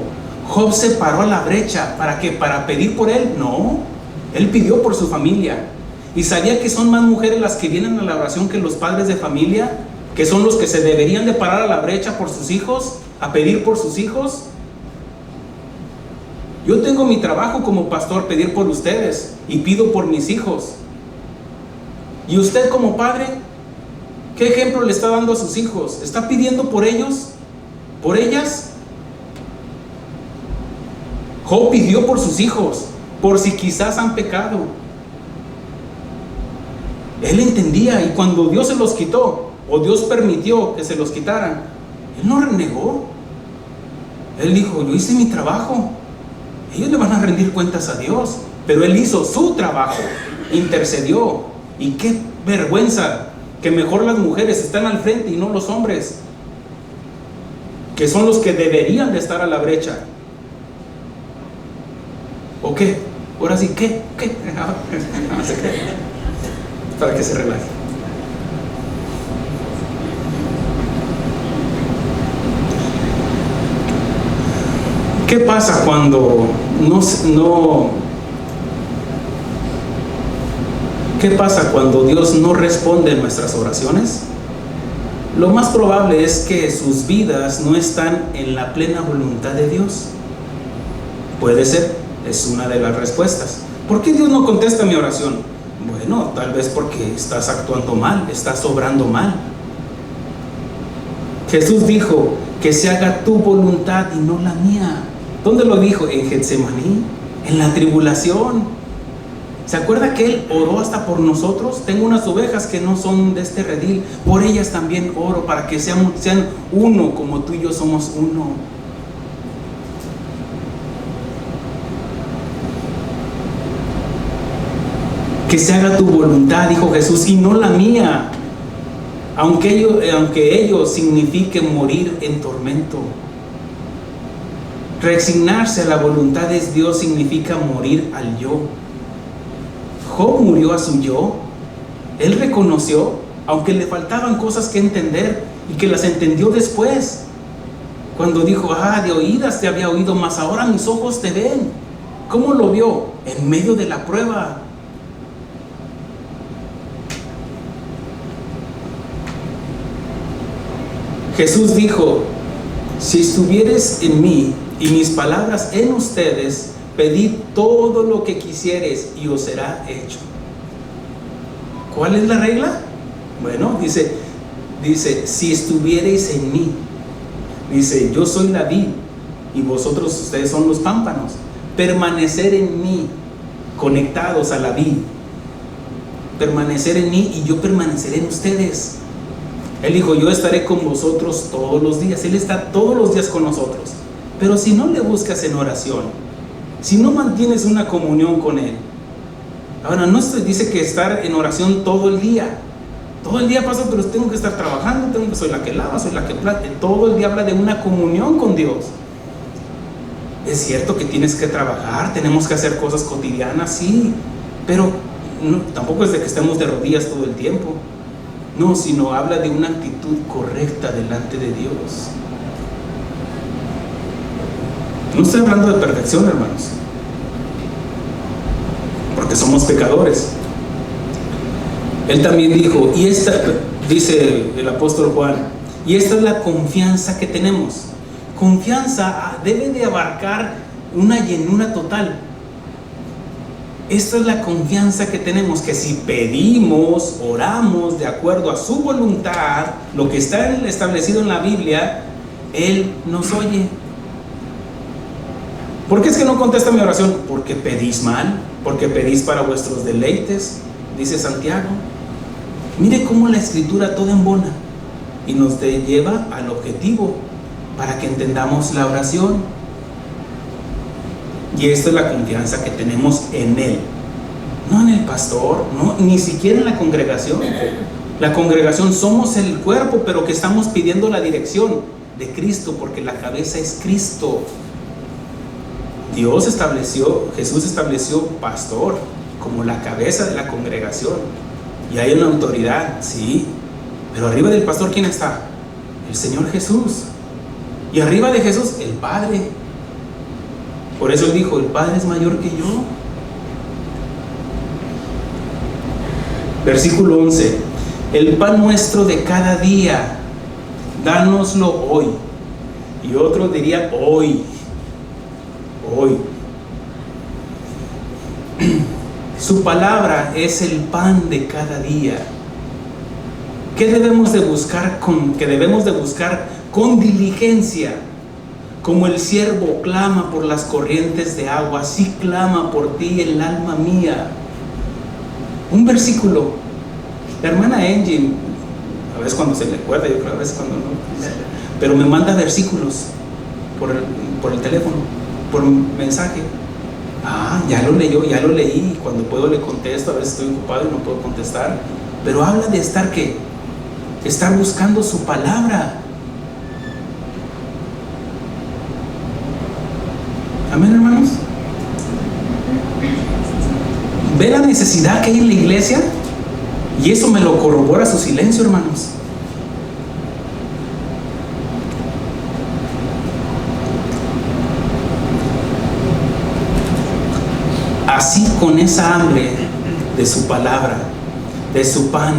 Job se paró a la brecha. ¿Para qué? ¿Para pedir por él? No. Él pidió por su familia. ¿Y sabía que son más mujeres las que vienen a la oración que los padres de familia? Que son los que se deberían de parar a la brecha por sus hijos, a pedir por sus hijos. Yo tengo mi trabajo como pastor, pedir por ustedes, y pido por mis hijos. ¿Y usted como padre, qué ejemplo le está dando a sus hijos? ¿Está pidiendo por ellos? ¿Por ellas? Job pidió por sus hijos, por si quizás han pecado. Él entendía, y cuando Dios se los quitó, o Dios permitió que se los quitaran, él no renegó. Él dijo: yo hice mi trabajo, ellos le van a rendir cuentas a Dios. Pero él hizo su trabajo, intercedió. Y qué vergüenza que mejor las mujeres están al frente y no los hombres, que son los que deberían de estar a la brecha. ¿O qué? Ahora sí, ¿qué? Para que se relaje. ¿Qué pasa cuando ¿Qué pasa cuando Dios no responde nuestras oraciones? Lo más probable es que sus vidas no están en la plena voluntad de Dios. Puede ser, es una de las respuestas. ¿Por qué Dios no contesta mi oración? Bueno, tal vez porque estás actuando mal, estás obrando mal. Jesús dijo: que se haga tu voluntad y no la mía. ¿Dónde lo dijo? En Getsemaní, en la tribulación. ¿Se acuerda que Él oró hasta por nosotros? Tengo unas ovejas que no son de este redil, por ellas también oro, para que sean uno como tú y yo somos uno. Que se haga tu voluntad, dijo Jesús, y no la mía, aunque ello signifique morir en tormento. Resignarse a la voluntad de Dios significa morir al yo. Job murió a su yo. Él reconoció, aunque le faltaban cosas que entender, y que las entendió después, cuando dijo: de oídas te había oído, mas ahora mis ojos te ven. ¿Cómo lo vio? En medio de la prueba. Jesús dijo: si estuvieres en mí y mis palabras en ustedes, pedid todo lo que quisieres y os será hecho. ¿Cuál es la regla? Bueno, dice, si estuvierais en mí. Dice: yo soy la vid y vosotros, ustedes son los pámpanos. Permanecer en mí, conectados a la vid. Permanecer en mí y yo permaneceré en ustedes. Él dijo: yo estaré con vosotros todos los días. Él está todos los días con nosotros. Pero si no le buscas en oración, si no mantienes una comunión con Él. Ahora, no dice que estar en oración todo el día. Todo el día pasa, pero tengo que estar trabajando, soy la que lava, soy la que plata. Todo el día habla de una comunión con Dios. Es cierto que tienes que trabajar, tenemos que hacer cosas cotidianas, sí, pero tampoco es de que estemos de rodillas todo el tiempo. No, sino habla de una actitud correcta delante de Dios. No estoy hablando de perfección, hermanos, porque somos pecadores. Él también dijo, y esta, dice el apóstol Juan, y esta es la confianza que tenemos. Confianza debe de abarcar una llenura total. Esta es la confianza que tenemos, que si pedimos, oramos de acuerdo a su voluntad, lo que está establecido en la Biblia, Él nos oye. ¿Por qué es que no contesta mi oración? Porque pedís mal, porque pedís para vuestros deleites, dice Santiago. Mire cómo la Escritura toda embona y nos lleva al objetivo para que entendamos la oración. Y esta es la confianza que tenemos en Él, no en el pastor, no, ni siquiera en la congregación. La congregación somos el cuerpo, pero que estamos pidiendo la dirección de Cristo, porque la cabeza es Cristo. Jesús estableció pastor como la cabeza de la congregación. Y hay una autoridad, sí. Pero arriba del pastor, ¿quién está? El Señor Jesús. Y arriba de Jesús, el Padre. Por eso él dijo, el Padre es mayor que yo. Versículo 11. El pan nuestro de cada día, dánoslo hoy. Y otro diría hoy. Hoy. Su palabra es el pan de cada día. ¿Qué debemos de buscar con diligencia? Como el siervo clama por las corrientes de agua, así clama por ti el alma mía. Un versículo. La hermana Angie, a veces cuando se le acuerda, yo creo a veces cuando no, pero me manda versículos por el teléfono, por mensaje. Ya lo leyó, ya lo leí. Cuando puedo le contesto, a veces estoy ocupado y no puedo contestar. Pero habla de estar buscando su palabra. Amén, hermanos. ¿Ve la necesidad que hay en la iglesia? Y eso me lo corrobora su silencio, hermanos. Así, con esa hambre de su palabra, de su pan,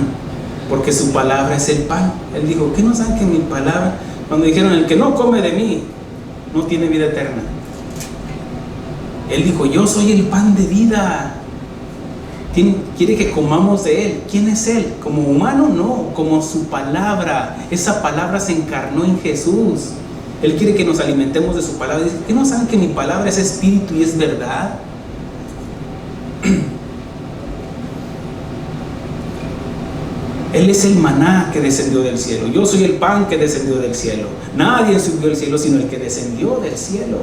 porque su palabra es el pan. Él dijo, ¿qué no saben que mi palabra? Cuando dijeron, el que no come de mí no tiene vida eterna. Él dijo, yo soy el pan de vida. Quiere que comamos de Él. ¿Quién es Él? ¿Como humano? No, como su palabra. Esa palabra se encarnó en Jesús. Él quiere que nos alimentemos de su palabra. Dice, ¿qué no saben que mi palabra es espíritu y es verdad? Él es el maná que descendió del cielo. Yo soy el pan que descendió del cielo. Nadie subió al cielo sino el que descendió del cielo.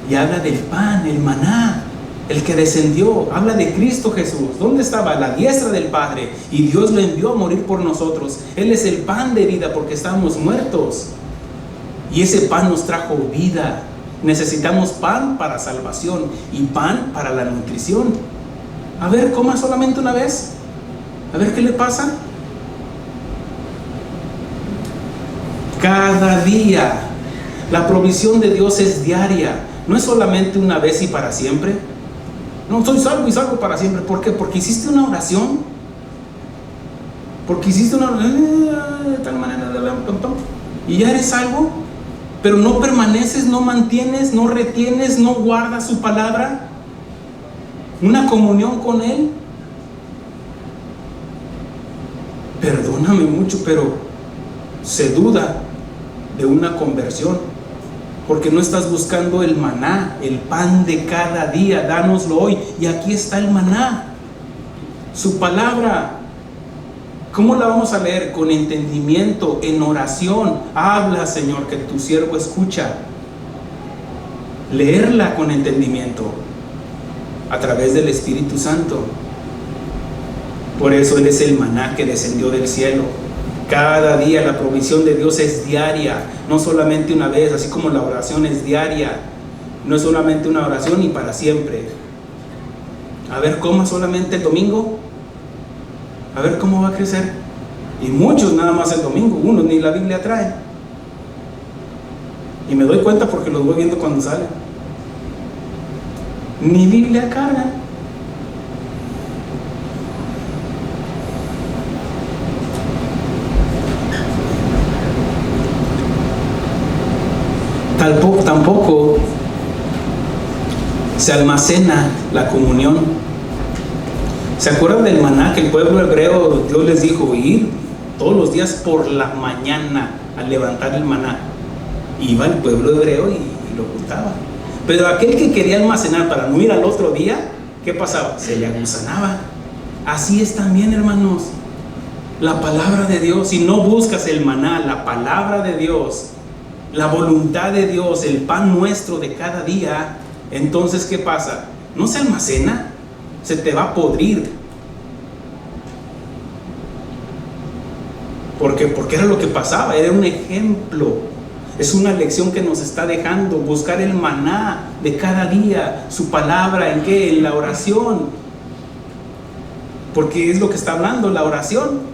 Y habla del pan, el maná, el que descendió. Habla de Cristo Jesús. ¿Dónde estaba? A la diestra del Padre. Y Dios lo envió a morir por nosotros. Él es el pan de vida porque estábamos muertos. Y ese pan nos trajo vida. Necesitamos pan para salvación y pan para la nutrición. A ver, coma solamente una vez. A ver qué le pasa. Cada día. La provisión de Dios es diaria. No es solamente una vez y para siempre. No, soy salvo y salvo para siempre. ¿Por qué? Porque hiciste una oración. Porque hiciste una de tal manera y ya eres salvo. Pero no permaneces, no mantienes, no retienes, no guardas su palabra. Una comunión con Él. Perdóname mucho, pero se duda de una conversión, porque no estás buscando el maná, el pan de cada día. Dánoslo hoy. Y aquí está el maná, su palabra. ¿Cómo la vamos a leer? Con entendimiento, en oración. Habla, Señor, que tu siervo escucha. Leerla con entendimiento a través del Espíritu Santo. Por eso Él es el maná que descendió del cielo. Cada día la provisión de Dios es diaria, no solamente una vez, así como la oración es diaria. No es solamente una oración y para siempre. A ver, coma solamente el domingo. A ver cómo va a crecer. Y muchos nada más el domingo, unos ni la Biblia traen. Y me doy cuenta porque los voy viendo cuando salen. Ni Biblia cargan. Tampoco se almacena la comunión. ¿Se acuerdan del maná que el pueblo hebreo, Dios les dijo ir todos los días por la mañana a levantar el maná? Iba el pueblo hebreo y lo juntaba. Pero aquel que quería almacenar para no ir al otro día, ¿qué pasaba? Se le agusanaba. Así es también, hermanos, la palabra de Dios. Si no buscas el maná, la palabra de Dios, la voluntad de Dios, el pan nuestro de cada día, entonces ¿qué pasa? No se almacena, se te va a podrir. Porque era lo que pasaba, era un ejemplo. Es una lección que nos está dejando buscar el maná de cada día, su palabra. ¿En qué? En la oración. porque es lo que está hablando la oración.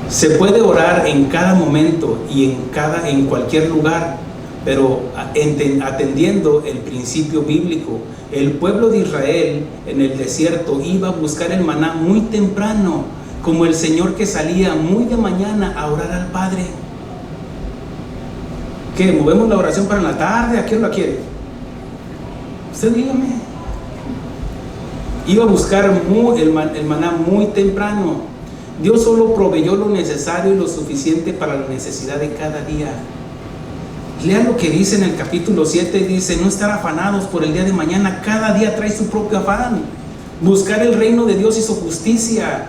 Se puede orar en cada momento y en cualquier lugar, pero atendiendo el principio bíblico. El pueblo de Israel en el desierto iba a buscar el maná muy temprano, como el Señor que salía muy de mañana a orar al Padre. ¿Qué? ¿Movemos la oración para la tarde? ¿A quién la quiere? Usted dígame. Iba a buscar el maná muy temprano. Dios solo proveyó lo necesario y lo suficiente para la necesidad de cada día. Lea lo que dice en el capítulo 7, dice: no estar afanados por el día de mañana, cada día trae su propio afán. Buscar el reino de Dios y su justicia,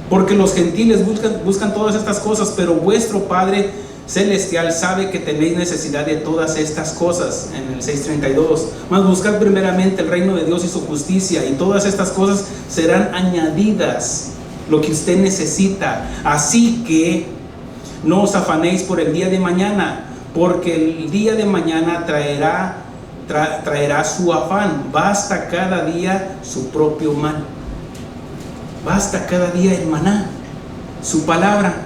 porque los gentiles buscan todas estas cosas, pero vuestro Padre Celestial sabe que tenéis necesidad de todas estas cosas. En el 6:32, mas buscad primeramente el reino de Dios y su justicia, y todas estas cosas serán añadidas, lo que usted necesita. Así que no os afanéis por el día de mañana, porque el día de mañana traerá su afán. Basta cada día su propio mal. Basta cada día el maná, su palabra.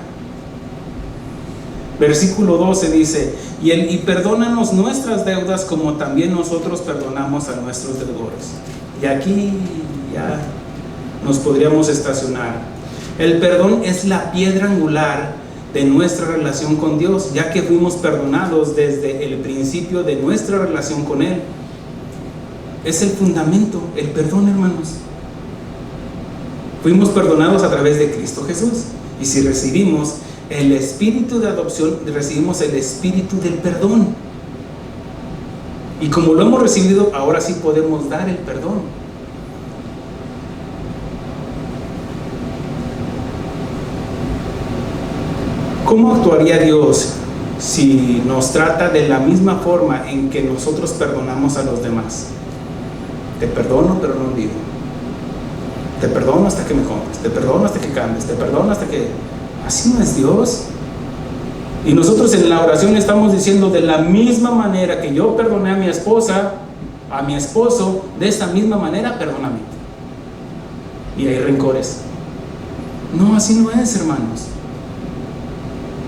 Versículo 12 dice: y perdónanos nuestras deudas como también nosotros perdonamos a nuestros deudores. Y aquí ya nos podríamos estacionar. El perdón es la piedra angular de nuestra relación con Dios, ya que fuimos perdonados desde el principio de nuestra relación con Él. Es el fundamento, el perdón, hermanos. Fuimos perdonados a través de Cristo Jesús, y si recibimos el espíritu de adopción, recibimos el espíritu del perdón, y como lo hemos recibido, ahora sí podemos dar el perdón. ¿Cómo actuaría Dios si nos trata de la misma forma en que nosotros perdonamos a los demás? Te perdono, pero no olvido. Te perdono hasta que me compres, te perdono hasta que cambies, te perdono hasta que... Así no es Dios. Y nosotros en la oración estamos diciendo: de la misma manera que yo perdoné a mi esposa, a mi esposo, de esa misma manera perdóname. Y hay rencores. No, así no es, hermanos.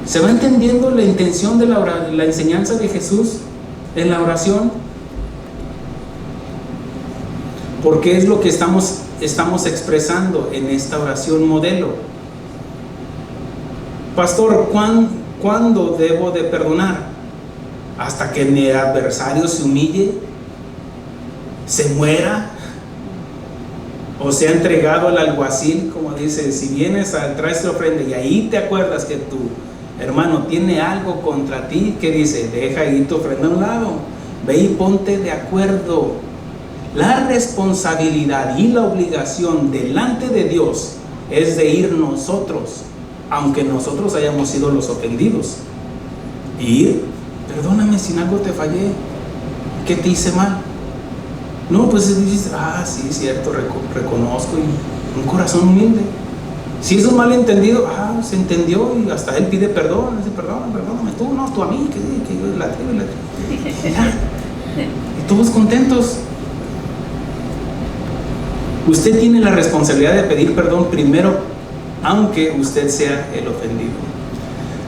¿Se va entendiendo la intención de la enseñanza de Jesús en la oración? Porque es lo que estamos expresando en esta oración modelo. Pastor, ¿cuándo debo de perdonar? ¿Hasta que mi adversario se humille, se muera, o sea entregado al alguacil? Como dice, si vienes a traer tu ofrenda y ahí te acuerdas que tu hermano tiene algo contra ti, ¿qué dice? Deja ahí tu ofrenda a un lado, ve y ponte de acuerdo. La responsabilidad y la obligación delante de Dios es de ir nosotros, aunque nosotros hayamos sido los ofendidos. Ir, perdóname si en algo te fallé, ¿qué te hice mal? No, pues dices: sí, cierto, reconozco, y un corazón humilde. Si es un malentendido, se entendió, y hasta él pide perdón, dice: perdóname tú, no, tú a mí, que yo la y todos contentos. Usted tiene la responsabilidad de pedir perdón primero, aunque usted sea el ofendido.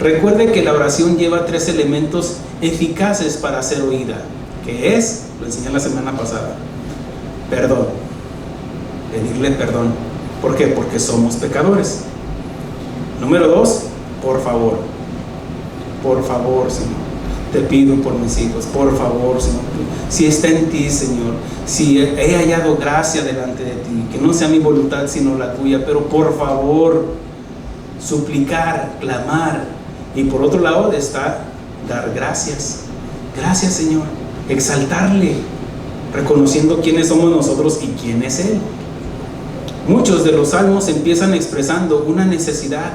Recuerde que la oración lleva 3 elementos eficaces para ser oída, que es, lo enseñé la semana pasada: perdón, pedirle perdón. ¿Por qué? Porque somos pecadores. Número 2, por favor, Señor, te pido por mis hijos, por favor, Señor, si está en ti, Señor, si he hallado gracia delante de ti, que no sea mi voluntad sino la tuya, pero por favor, suplicar, clamar. Y por otro lado está dar gracias. Gracias, Señor, exaltarle, reconociendo quiénes somos nosotros y quién es Él. Muchos de los salmos empiezan expresando una necesidad,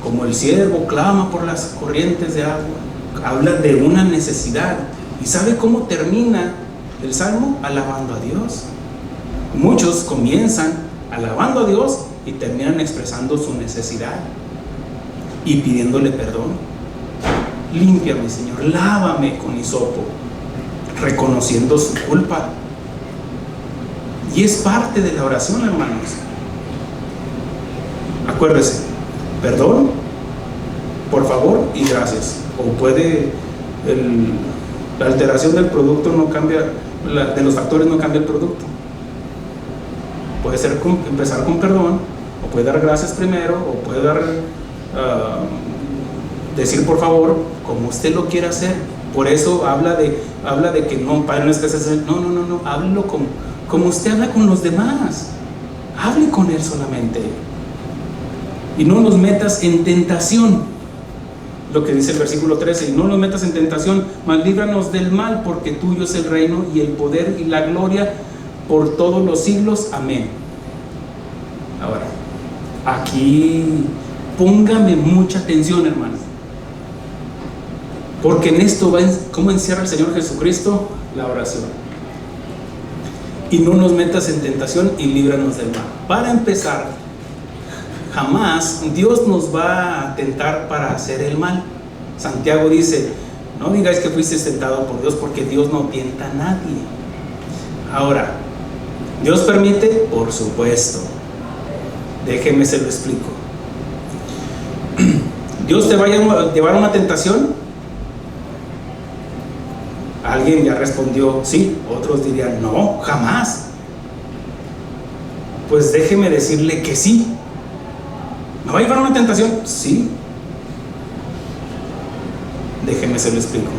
como el siervo clama por las corrientes de agua. Habla de una necesidad. ¿Y sabe cómo termina el salmo? Alabando a Dios. Muchos comienzan alabando a Dios y terminan expresando su necesidad y pidiéndole perdón. Límpiame, Señor, lávame con hisopo. reconociendo su culpa. Y es parte de la oración, hermanos. Acuérdese, perdón, por favor y gracias. O puede, la alteración del producto no cambia, de los factores no cambia el producto. Puede ser empezar con perdón, o puede dar gracias primero, o puede dar decir por favor, como usted lo quiera hacer. Por eso habla de que no, Padre nuestro que estás en el cielo. No, háblelo como usted habla con los demás. Hable con Él solamente. Y no nos metas en tentación. Lo que dice el versículo 13, y no nos metas en tentación, mas líbranos del mal, porque tuyo es el reino y el poder y la gloria por todos los siglos. Amén. Ahora, aquí póngame mucha atención, hermanos, porque en esto va cómo encierra el Señor Jesucristo la oración. Y no nos metas en tentación y líbranos del mal. Para empezar, jamás Dios nos va a tentar para hacer el mal. Santiago dice, no digáis que fuisteis tentado por Dios, porque Dios no tienta a nadie. Ahora, ¿Dios permite? Por supuesto. Déjeme se lo explico. ¿Dios te va a llevar a una tentación? Alguien ya respondió sí, otros dirían no, jamás. Pues déjeme decirle que sí. ¿Me va a llevar a una tentación? Sí. Déjeme se lo explico.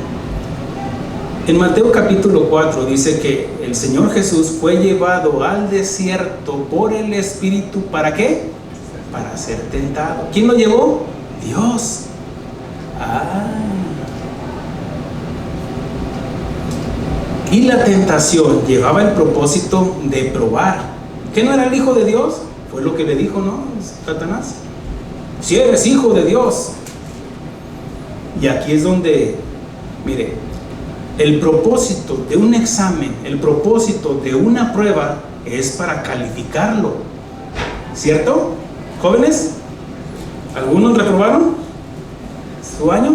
En Mateo capítulo 4 dice que el Señor Jesús fue llevado al desierto por el Espíritu. ¿Para qué? Para ser tentado. ¿Quién lo llevó? Dios. Y la tentación llevaba el propósito de probar. ¿Que no era el Hijo de Dios? Fue lo que le dijo, ¿no? Satanás. Si eres Hijo de Dios. Y aquí es donde, mire, el propósito de un examen, el propósito de una prueba es para calificarlo. ¿Cierto? ¿Jóvenes? ¿Algunos reprobaron su año?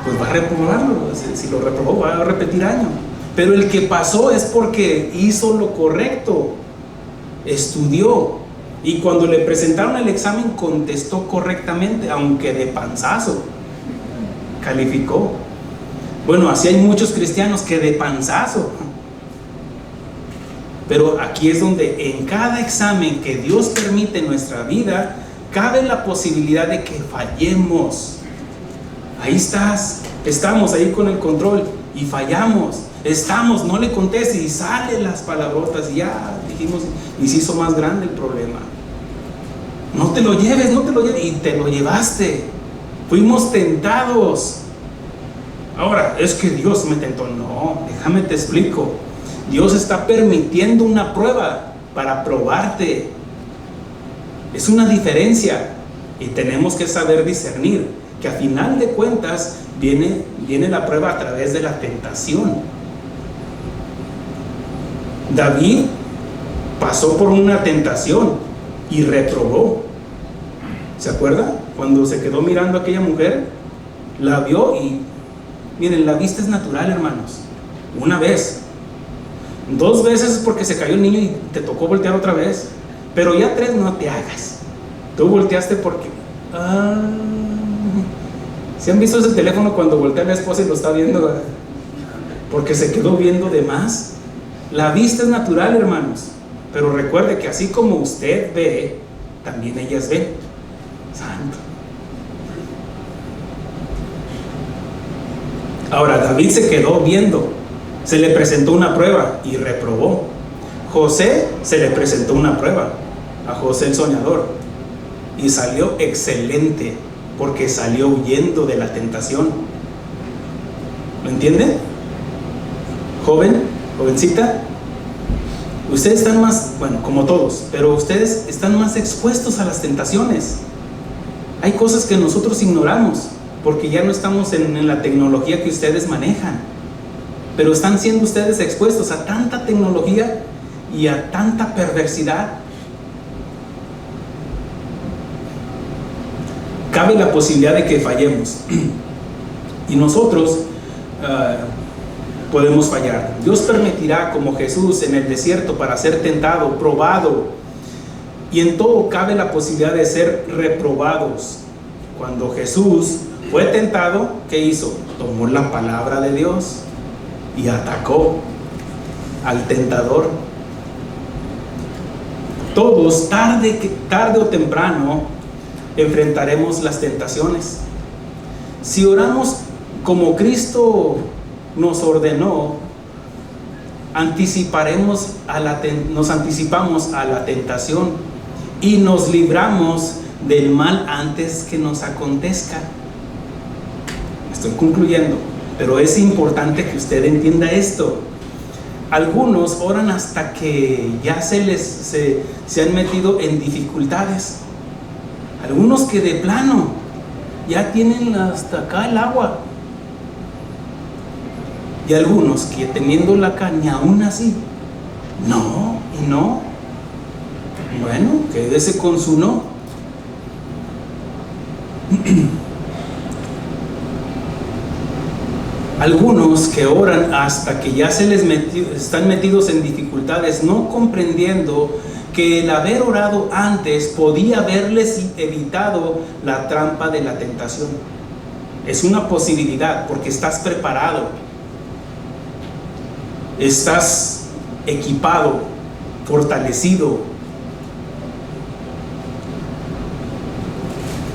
Pues va a reprobarlo. Si lo reprobó, va a repetir año. Pero el que pasó es porque hizo lo correcto, estudió, y cuando le presentaron el examen contestó correctamente, aunque de panzazo, calificó. Bueno, así hay muchos cristianos que de panzazo. Pero aquí es donde en cada examen que Dios permite en nuestra vida, cabe la posibilidad de que fallemos. Ahí estamos ahí con el control y fallamos. No le conteste y sale las palabrotas y ya dijimos, y se hizo más grande el problema. No te lo lleves, y te lo llevaste. Fuimos tentados. Ahora, es que Dios me tentó. No, déjame te explico. Dios está permitiendo una prueba para probarte. Es una diferencia y tenemos que saber discernir que a final de cuentas viene la prueba a través de la tentación. David pasó por una tentación y reprobó. ¿Se acuerda? Cuando se quedó mirando a aquella mujer, la vio y miren, la vista es natural, hermanos. Una vez, 2 veces porque se cayó el niño y te tocó voltear otra vez, pero ya 3 no te hagas. Tú volteaste porque ¿se han visto ese teléfono cuando voltea a la esposa y lo está viendo? Porque se quedó viendo de más. La vista es natural, hermanos, pero recuerde que así como usted ve, también ellas ven. Santo. Ahora, David se quedó viendo. Se le presentó una prueba y reprobó. José se le presentó una prueba a José el soñador y salió excelente porque salió huyendo de la tentación. ¿Lo entiende? Jovencita, ustedes están más, bueno, como todos, pero ustedes están más expuestos a las tentaciones. Hay cosas que nosotros ignoramos porque ya no estamos en la tecnología que ustedes manejan, pero están siendo ustedes expuestos a tanta tecnología y a tanta perversidad. Cabe la posibilidad de que fallemos y nosotros podemos fallar. Dios permitirá, como Jesús en el desierto, para ser tentado, probado, y en todo cabe la posibilidad de ser reprobados. Cuando Jesús fue tentado, ¿qué hizo? Tomó la palabra de Dios y atacó al tentador. Todos, tarde o temprano, enfrentaremos las tentaciones. Si oramos como Cristo nos ordenó, nos anticipamos a la tentación y nos libramos del mal antes que nos acontezca. Estoy concluyendo, pero es importante que usted entienda esto. Algunos oran hasta que ya se han metido en dificultades. Algunos que de plano ya tienen hasta acá el agua. Y algunos que teniendo la caña aún así, no, y no. Bueno, quédese con su no. Algunos que oran hasta que ya están metidos en dificultades, no comprendiendo que el haber orado antes podía haberles evitado la trampa de la tentación. Es una posibilidad porque estás preparado, estás equipado, fortalecido.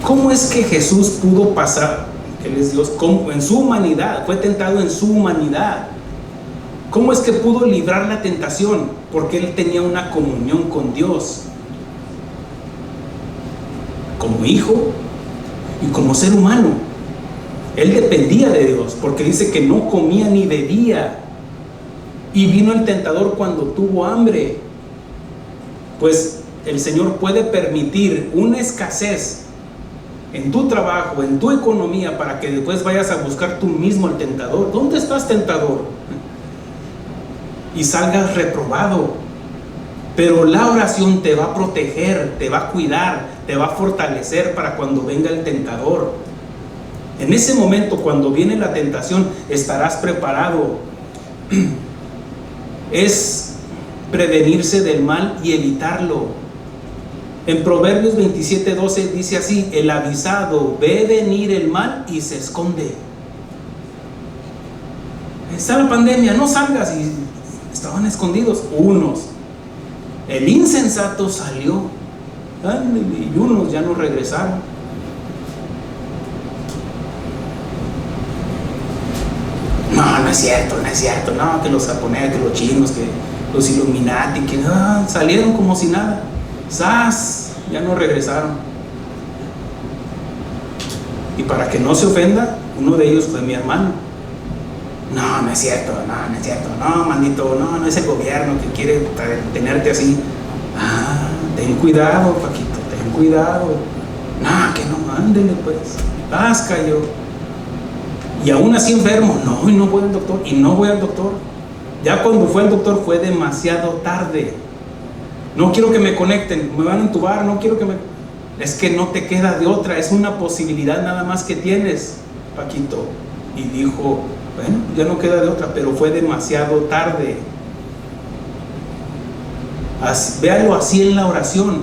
¿Cómo es que Jesús pudo pasar? Él es Dios, en su humanidad, fue tentado en su humanidad. ¿Cómo es que pudo librar la tentación? Porque Él tenía una comunión con Dios, como hijo y como ser humano. Él dependía de Dios, porque dice que no comía ni bebía. Y vino el tentador cuando tuvo hambre. Pues el Señor puede permitir una escasez en tu trabajo, en tu economía, para que después vayas a buscar tú mismo al tentador. ¿Dónde estás, tentador? Y salgas reprobado. Pero la oración te va a proteger, te va a cuidar, te va a fortalecer para cuando venga el tentador. En ese momento, cuando viene la tentación, estarás preparado. Es prevenirse del mal y evitarlo. En Proverbios 27:12 dice así: el avisado ve venir el mal y se esconde. Está la pandemia, no salgas, y estaban escondidos unos. El insensato salió y unos ya no regresaron. No es cierto, no, que los japoneses, que los chinos, que los Illuminati, que salieron como si nada. ¡Zas! Ya no regresaron. Y para que no se ofenda, uno de ellos fue mi hermano. No es cierto, no, mandito, no es el gobierno que quiere tenerte así. Ten cuidado, Paquito, ten cuidado. No, que no, ándele pues. Cayó. Y aún así enfermo, y no voy al doctor. Ya cuando fue al doctor fue demasiado tarde. No quiero que me conecten, me van a entubar, no quiero que me... Es que no te queda de otra, es una posibilidad nada más que tienes, Paquito. Y dijo, bueno, ya no queda de otra, pero fue demasiado tarde. Véalo así en la oración.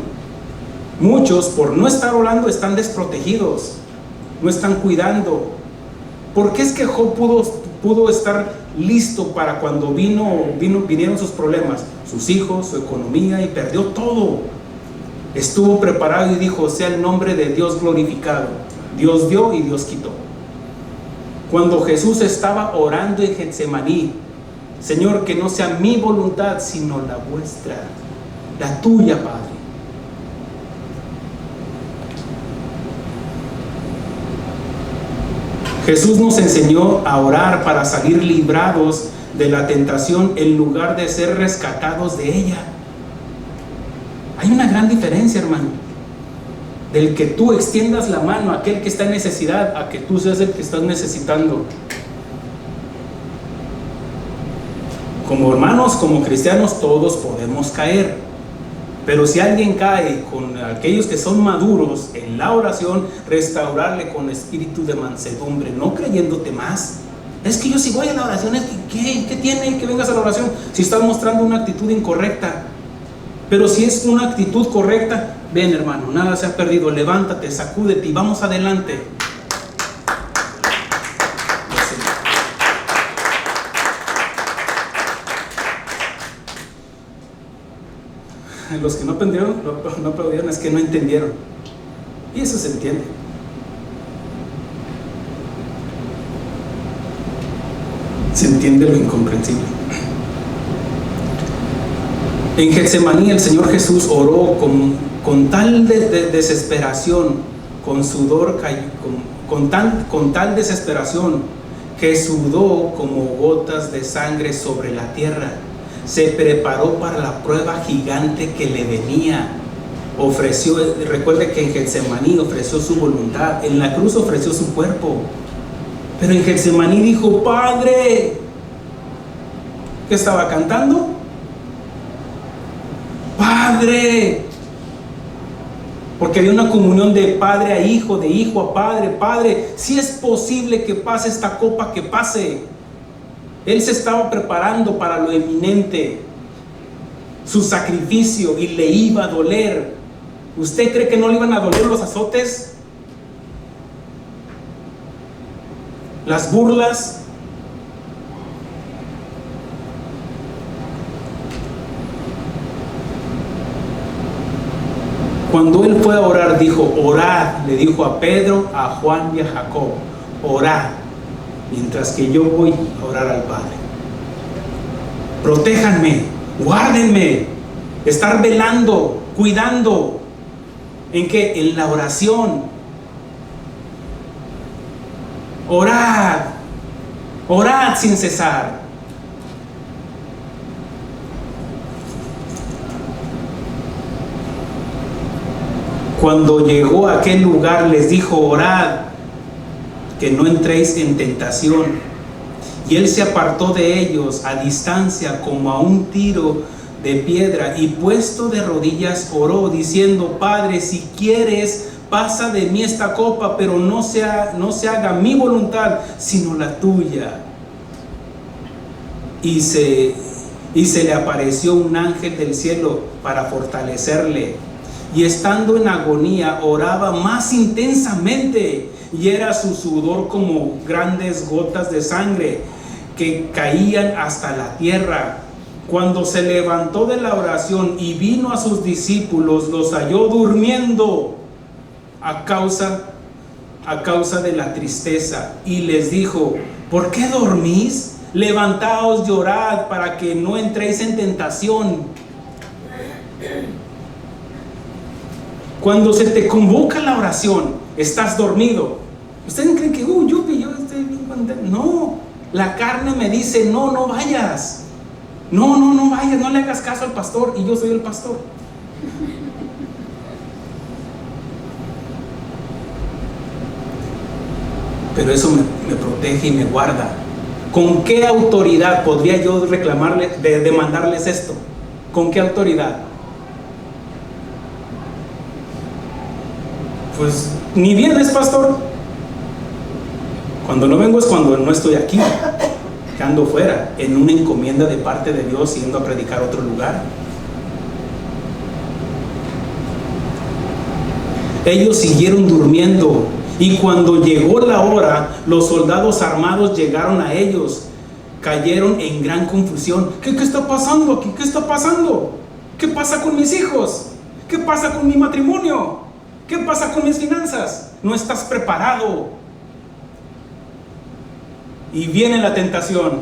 Muchos, por no estar orando, están desprotegidos, no están cuidando. ¿Por qué es que Job pudo estar listo para cuando vinieron sus problemas, sus hijos, su economía, y perdió todo? Estuvo preparado y dijo: sea el nombre de Dios glorificado. Dios dio y Dios quitó. Cuando Jesús estaba orando en Getsemaní: Señor, que no sea mi voluntad sino la vuestra, la tuya, Padre. Jesús nos enseñó a orar para salir librados de la tentación en lugar de ser rescatados de ella. Hay una gran diferencia, hermano, del que tú extiendas la mano a aquel que está en necesidad, a que tú seas el que estás necesitando. Como hermanos, como cristianos, todos podemos caer. Pero si alguien cae, con aquellos que son maduros en la oración, restaurarle con espíritu de mansedumbre, no creyéndote más, Es que yo si voy a la oración, ¿qué tiene que vengas a la oración? Si estás mostrando una actitud incorrecta. Pero si es una actitud correcta, ven hermano, nada se ha perdido, levántate, sacúdete y vamos adelante. Los que no aplaudieron es que no entendieron. Y eso se entiende. Se entiende lo incomprensible. En Getsemaní el Señor Jesús oró con tal desesperación, con sudor, con tal desesperación que sudó como gotas de sangre sobre la tierra. Se preparó para la prueba gigante que le venía. Recuerde que en Getsemaní ofreció su voluntad, en la cruz ofreció su cuerpo. Pero en Getsemaní dijo: Padre, ¿qué estaba cantando? Padre, porque había una comunión de padre a hijo, de hijo a padre. Padre, si es posible que pase esta copa, que pase. Él se estaba preparando para lo eminente, su sacrificio, y le iba a doler. ¿Usted cree que no le iban a doler los azotes? Las burlas. Cuando él fue a orar, dijo: orad, le dijo a Pedro, a Juan y a Jacob, orad, mientras que yo voy a orar al Padre. Protéjanme, guárdenme, estar velando, cuidando. ¿En qué? En la oración. Orad, orad sin cesar. Cuando llegó a aquel lugar les dijo: orad, que no entréis en tentación. Y él se apartó de ellos a distancia, como a un tiro de piedra, y puesto de rodillas oró, diciendo: Padre, si quieres, pasa de mí esta copa, pero no se haga mi voluntad, sino la tuya. Y se le apareció un ángel del cielo para fortalecerle. Y estando en agonía, oraba más intensamente, y era su sudor como grandes gotas de sangre que caían hasta la tierra. Cuando se levantó de la oración y vino a sus discípulos, los halló durmiendo a causa de la tristeza, y les dijo: ¿por qué dormís? Levantaos y orad para que no entréis en tentación. Cuando se te convoca la oración, estás dormido. ¿Ustedes creen que yo estoy bien contento? No, la carne me dice: no vayas. No vayas, no le hagas caso al pastor, y yo soy el pastor. Pero eso me protege y me guarda. ¿Con qué autoridad podría yo demandarles esto? ¿Con qué autoridad? Pues ni bien es, pastor. Cuando no vengo es cuando no estoy aquí, que ando fuera, en una encomienda de parte de Dios, yendo a predicar a otro lugar. Ellos siguieron durmiendo, y cuando llegó la hora, los soldados armados llegaron a ellos. Cayeron en gran confusión. ¿Qué está pasando aquí? ¿Qué está pasando? ¿Qué pasa con mis hijos? ¿Qué pasa con mi matrimonio? ¿Qué pasa con mis finanzas? No estás preparado. Y viene la tentación,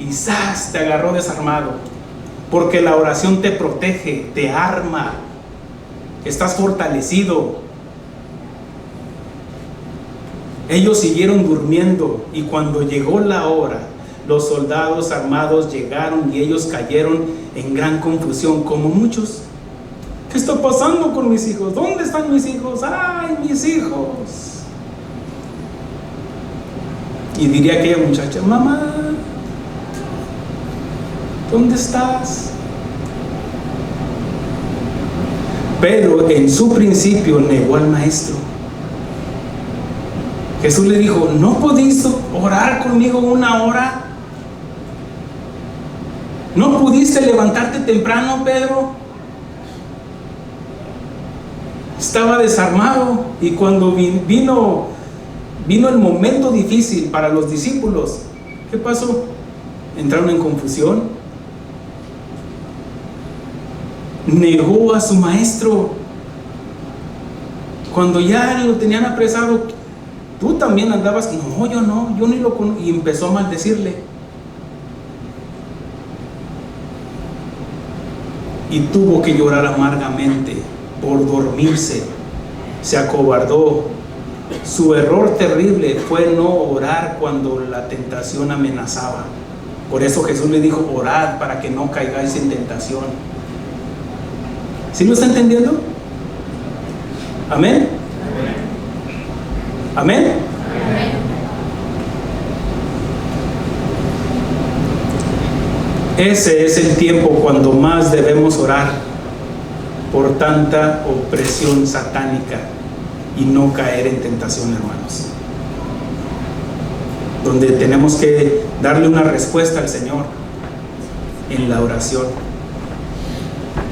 y ¡zas!, te agarró desarmado. Porque la oración te protege, te arma, estás fortalecido. Ellos siguieron durmiendo, y cuando llegó la hora, los soldados armados llegaron, y ellos cayeron en gran confusión, como muchos. ¿Qué está pasando con mis hijos? ¿Dónde están mis hijos? ¡Ay, mis hijos! Y diría aquella muchacha: mamá, ¿dónde estás? Pedro en su principio negó al maestro. Jesús le dijo: ¿no podéis orar conmigo 1 hora? ¿No pudiste levantarte temprano, Pedro? Estaba desarmado. Y cuando vino el momento difícil para los discípulos, ¿qué pasó? Entraron en confusión. Negó a su maestro. Cuando ya lo tenían apresado: tú también andabas. No, yo ni lo conozco. Y empezó a maldecirle. Y tuvo que llorar amargamente por dormirse. Se acobardó. Su error terrible fue no orar cuando la tentación amenazaba. Por eso Jesús le dijo: orad para que no caigáis en tentación. ¿Sí lo está entendiendo? ¿Amén? ¿Amén? Ese es el tiempo cuando más debemos orar por tanta opresión satánica y no caer en tentación, hermanos. Donde tenemos que darle una respuesta al Señor en la oración.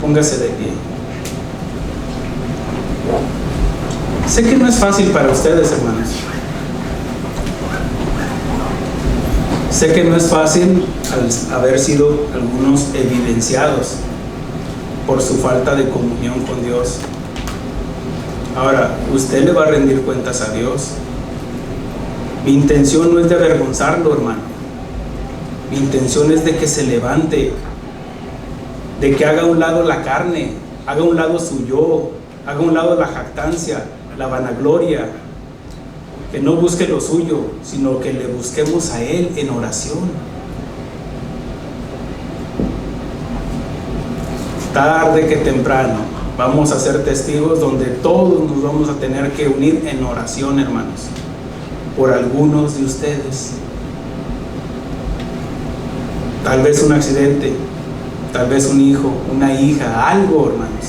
Póngase de pie. Sé que no es fácil para ustedes, hermanos. Sé que no es fácil al haber sido algunos evidenciados por su falta de comunión con Dios. Ahora, usted le va a rendir cuentas a Dios. Mi intención no es de avergonzarlo, hermano. Mi intención es de que se levante, de que haga a un lado la carne, haga a un lado su yo, haga a un lado la jactancia, la vanagloria, que no busque lo suyo, sino que le busquemos a Él en oración. Tarde que temprano vamos a ser testigos donde todos nos vamos a tener que unir en oración, hermanos, por algunos de ustedes. Tal vez un accidente, tal vez un hijo, una hija, algo, hermanos.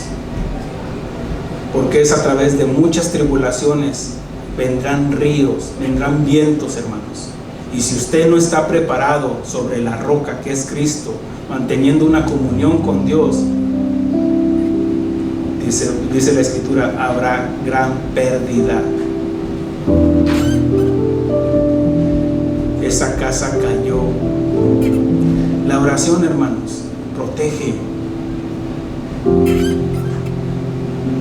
Porque es a través de muchas tribulaciones vendrán ríos, vendrán vientos, hermanos. Y si usted no está preparado sobre la roca que es Cristo, manteniendo una comunión con Dios, dice la Escritura, habrá gran pérdida. Esa casa cayó. La oración, hermanos, protege.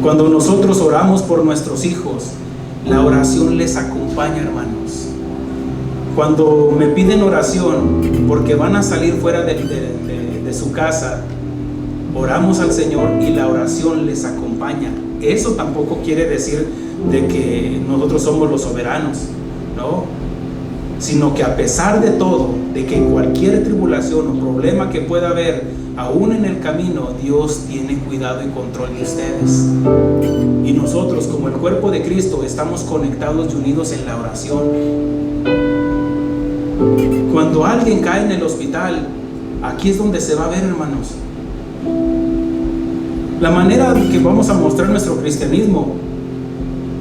Cuando nosotros oramos por nuestros hijos, la oración les acompaña, hermanos. Cuando me piden oración porque van a salir fuera de su casa, oramos al Señor y la oración les acompaña. Eso tampoco quiere decir de que nosotros somos los soberanos, no, sino que a pesar de todo, de que cualquier tribulación o problema que pueda haber, aún en el camino, Dios tiene cuidado y control de ustedes. Y nosotros, como el cuerpo de Cristo, estamos conectados y unidos en la oración. Cuando alguien cae en el hospital, aquí es donde se va a ver, hermanos. La manera que vamos a mostrar nuestro cristianismo,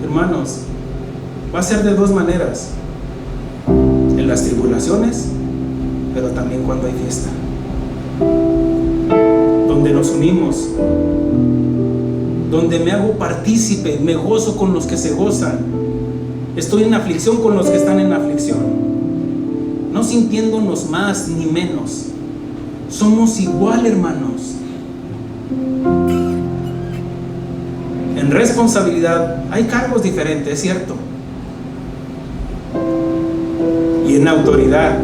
hermanos, va a ser de dos maneras: en las tribulaciones, pero también cuando hay fiesta, donde nos unimos, donde me hago partícipe, me gozo con los que se gozan, estoy en aflicción con los que están en aflicción, no sintiéndonos más ni menos. Somos igual, hermanos. En responsabilidad hay cargos diferentes, es cierto, y en autoridad.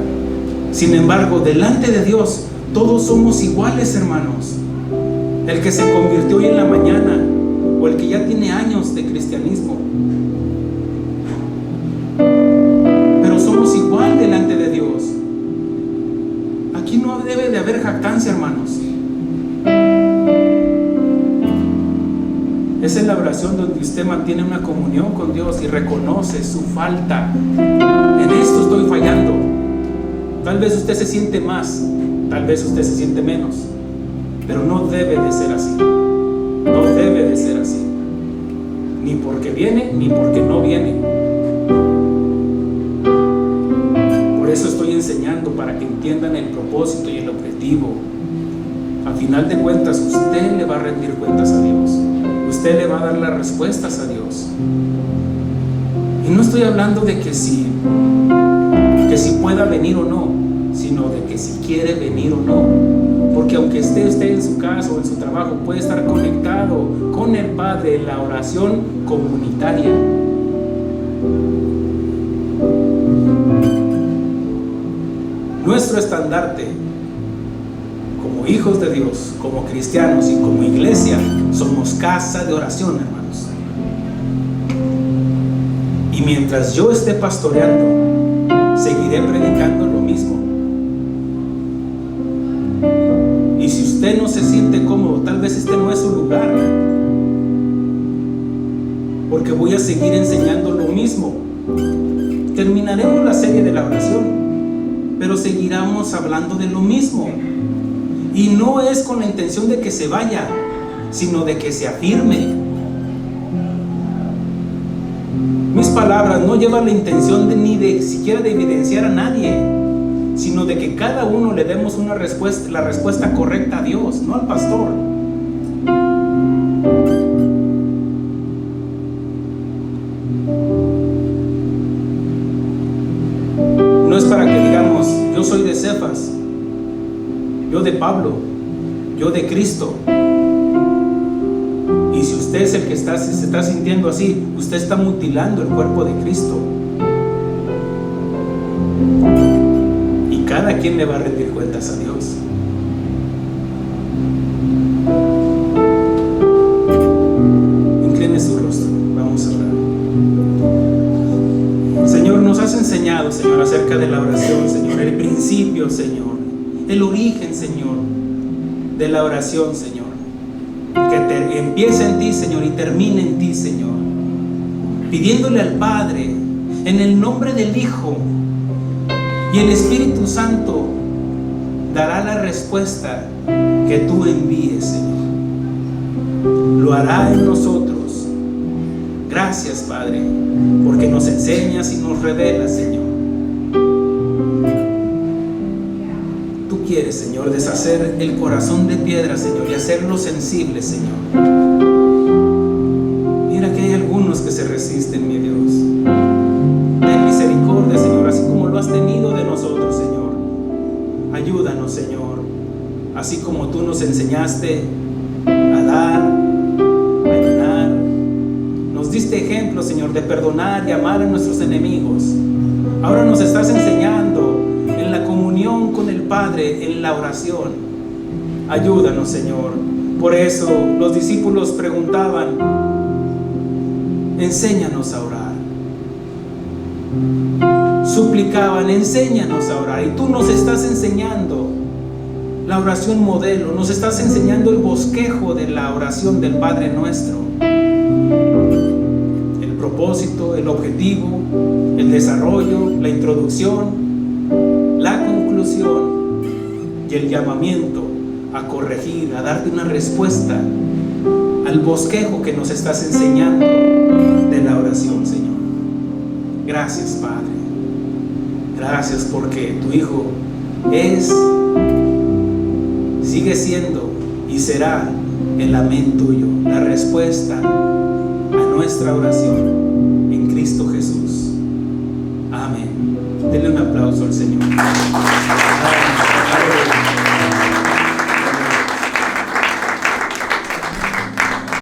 Sin embargo, delante de Dios todos somos iguales, hermanos. El que se convirtió hoy en la mañana o el que ya tiene años de cristianismo, pero somos igual delante de Dios. Aquí no debe de haber jactancia, hermanos. Esa es la oración donde usted mantiene una comunión con Dios y reconoce su falta. En esto estoy fallando. Tal vez usted se siente más, tal vez usted se siente menos, pero no debe de ser así. No debe de ser así. Ni porque viene, ni porque no viene. eso estoy enseñando, para que entiendan el propósito y el objetivo. Al final de cuentas, usted le va a rendir cuentas a Dios. Usted le va a dar las respuestas a Dios. Y no estoy hablando de que si pueda venir o no, sino de que si quiere venir o no. Porque aunque esté usted en su casa o en su trabajo, puede estar conectado con el Padre en la oración comunitaria. Nuestro estandarte como hijos de Dios, como cristianos y como iglesia, somos casa de oración, hermanos. Y mientras yo esté pastoreando, seguiré predicando lo mismo. Y si usted no se siente cómodo, tal vez este no es su lugar, porque voy a seguir enseñando lo mismo. Terminaremos la serie de la oración, pero seguiremos hablando de lo mismo. Y no es con la intención de que se vaya, sino de que se afirme. Mis palabras no llevan la intención ni de siquiera de evidenciar a nadie, sino de que cada uno le demos una respuesta, la respuesta correcta a Dios, no al pastor. No es para que digamos, yo soy de Cefas, yo de Pablo, yo de Cristo. Y si usted es el que se está sintiendo así, usted está mutilando el cuerpo de Cristo. Y cada quien le va a rendir cuentas a Dios. Incline su rostro, vamos a orar. Señor, nos has enseñado, Señor, acerca de la oración, Señor, el principio, Señor, el origen, Señor, de la oración, Señor, que empiece en ti, Señor, y termine en ti, Señor, pidiéndole al Padre en el nombre del Hijo, y el Espíritu Santo dará la respuesta que tú envíes, Señor. Lo hará en nosotros. Gracias, Padre, porque nos enseñas y nos revelas, Señor. Quieres, Señor, deshacer el corazón de piedra, Señor, y hacerlo sensible, Señor. Mira que hay algunos que se resisten, mi Dios. Ten misericordia, Señor, así como lo has tenido de nosotros, Señor. Ayúdanos, Señor, así como tú nos enseñaste a dar, a ayudar. Nos diste ejemplo, Señor, de perdonar y amar a nuestros enemigos. Ahora nos estás enseñando en la comunión con el Padre, en la oración. Ayúdanos, Señor. Por eso los discípulos preguntaban, enséñanos a orar. Suplicaban, enséñanos a orar. Y tú nos estás enseñando la oración modelo, nos estás enseñando el bosquejo de la oración del Padre Nuestro. El propósito, el objetivo, el desarrollo, la introducción, la conclusión y el llamamiento a corregir, a darte una respuesta al bosquejo que nos estás enseñando de la oración, Señor. Gracias, Padre. Gracias porque tu Hijo sigue siendo y será el amén tuyo, la respuesta a nuestra oración en Cristo Jesús. Amén. Denle un aplauso al Señor.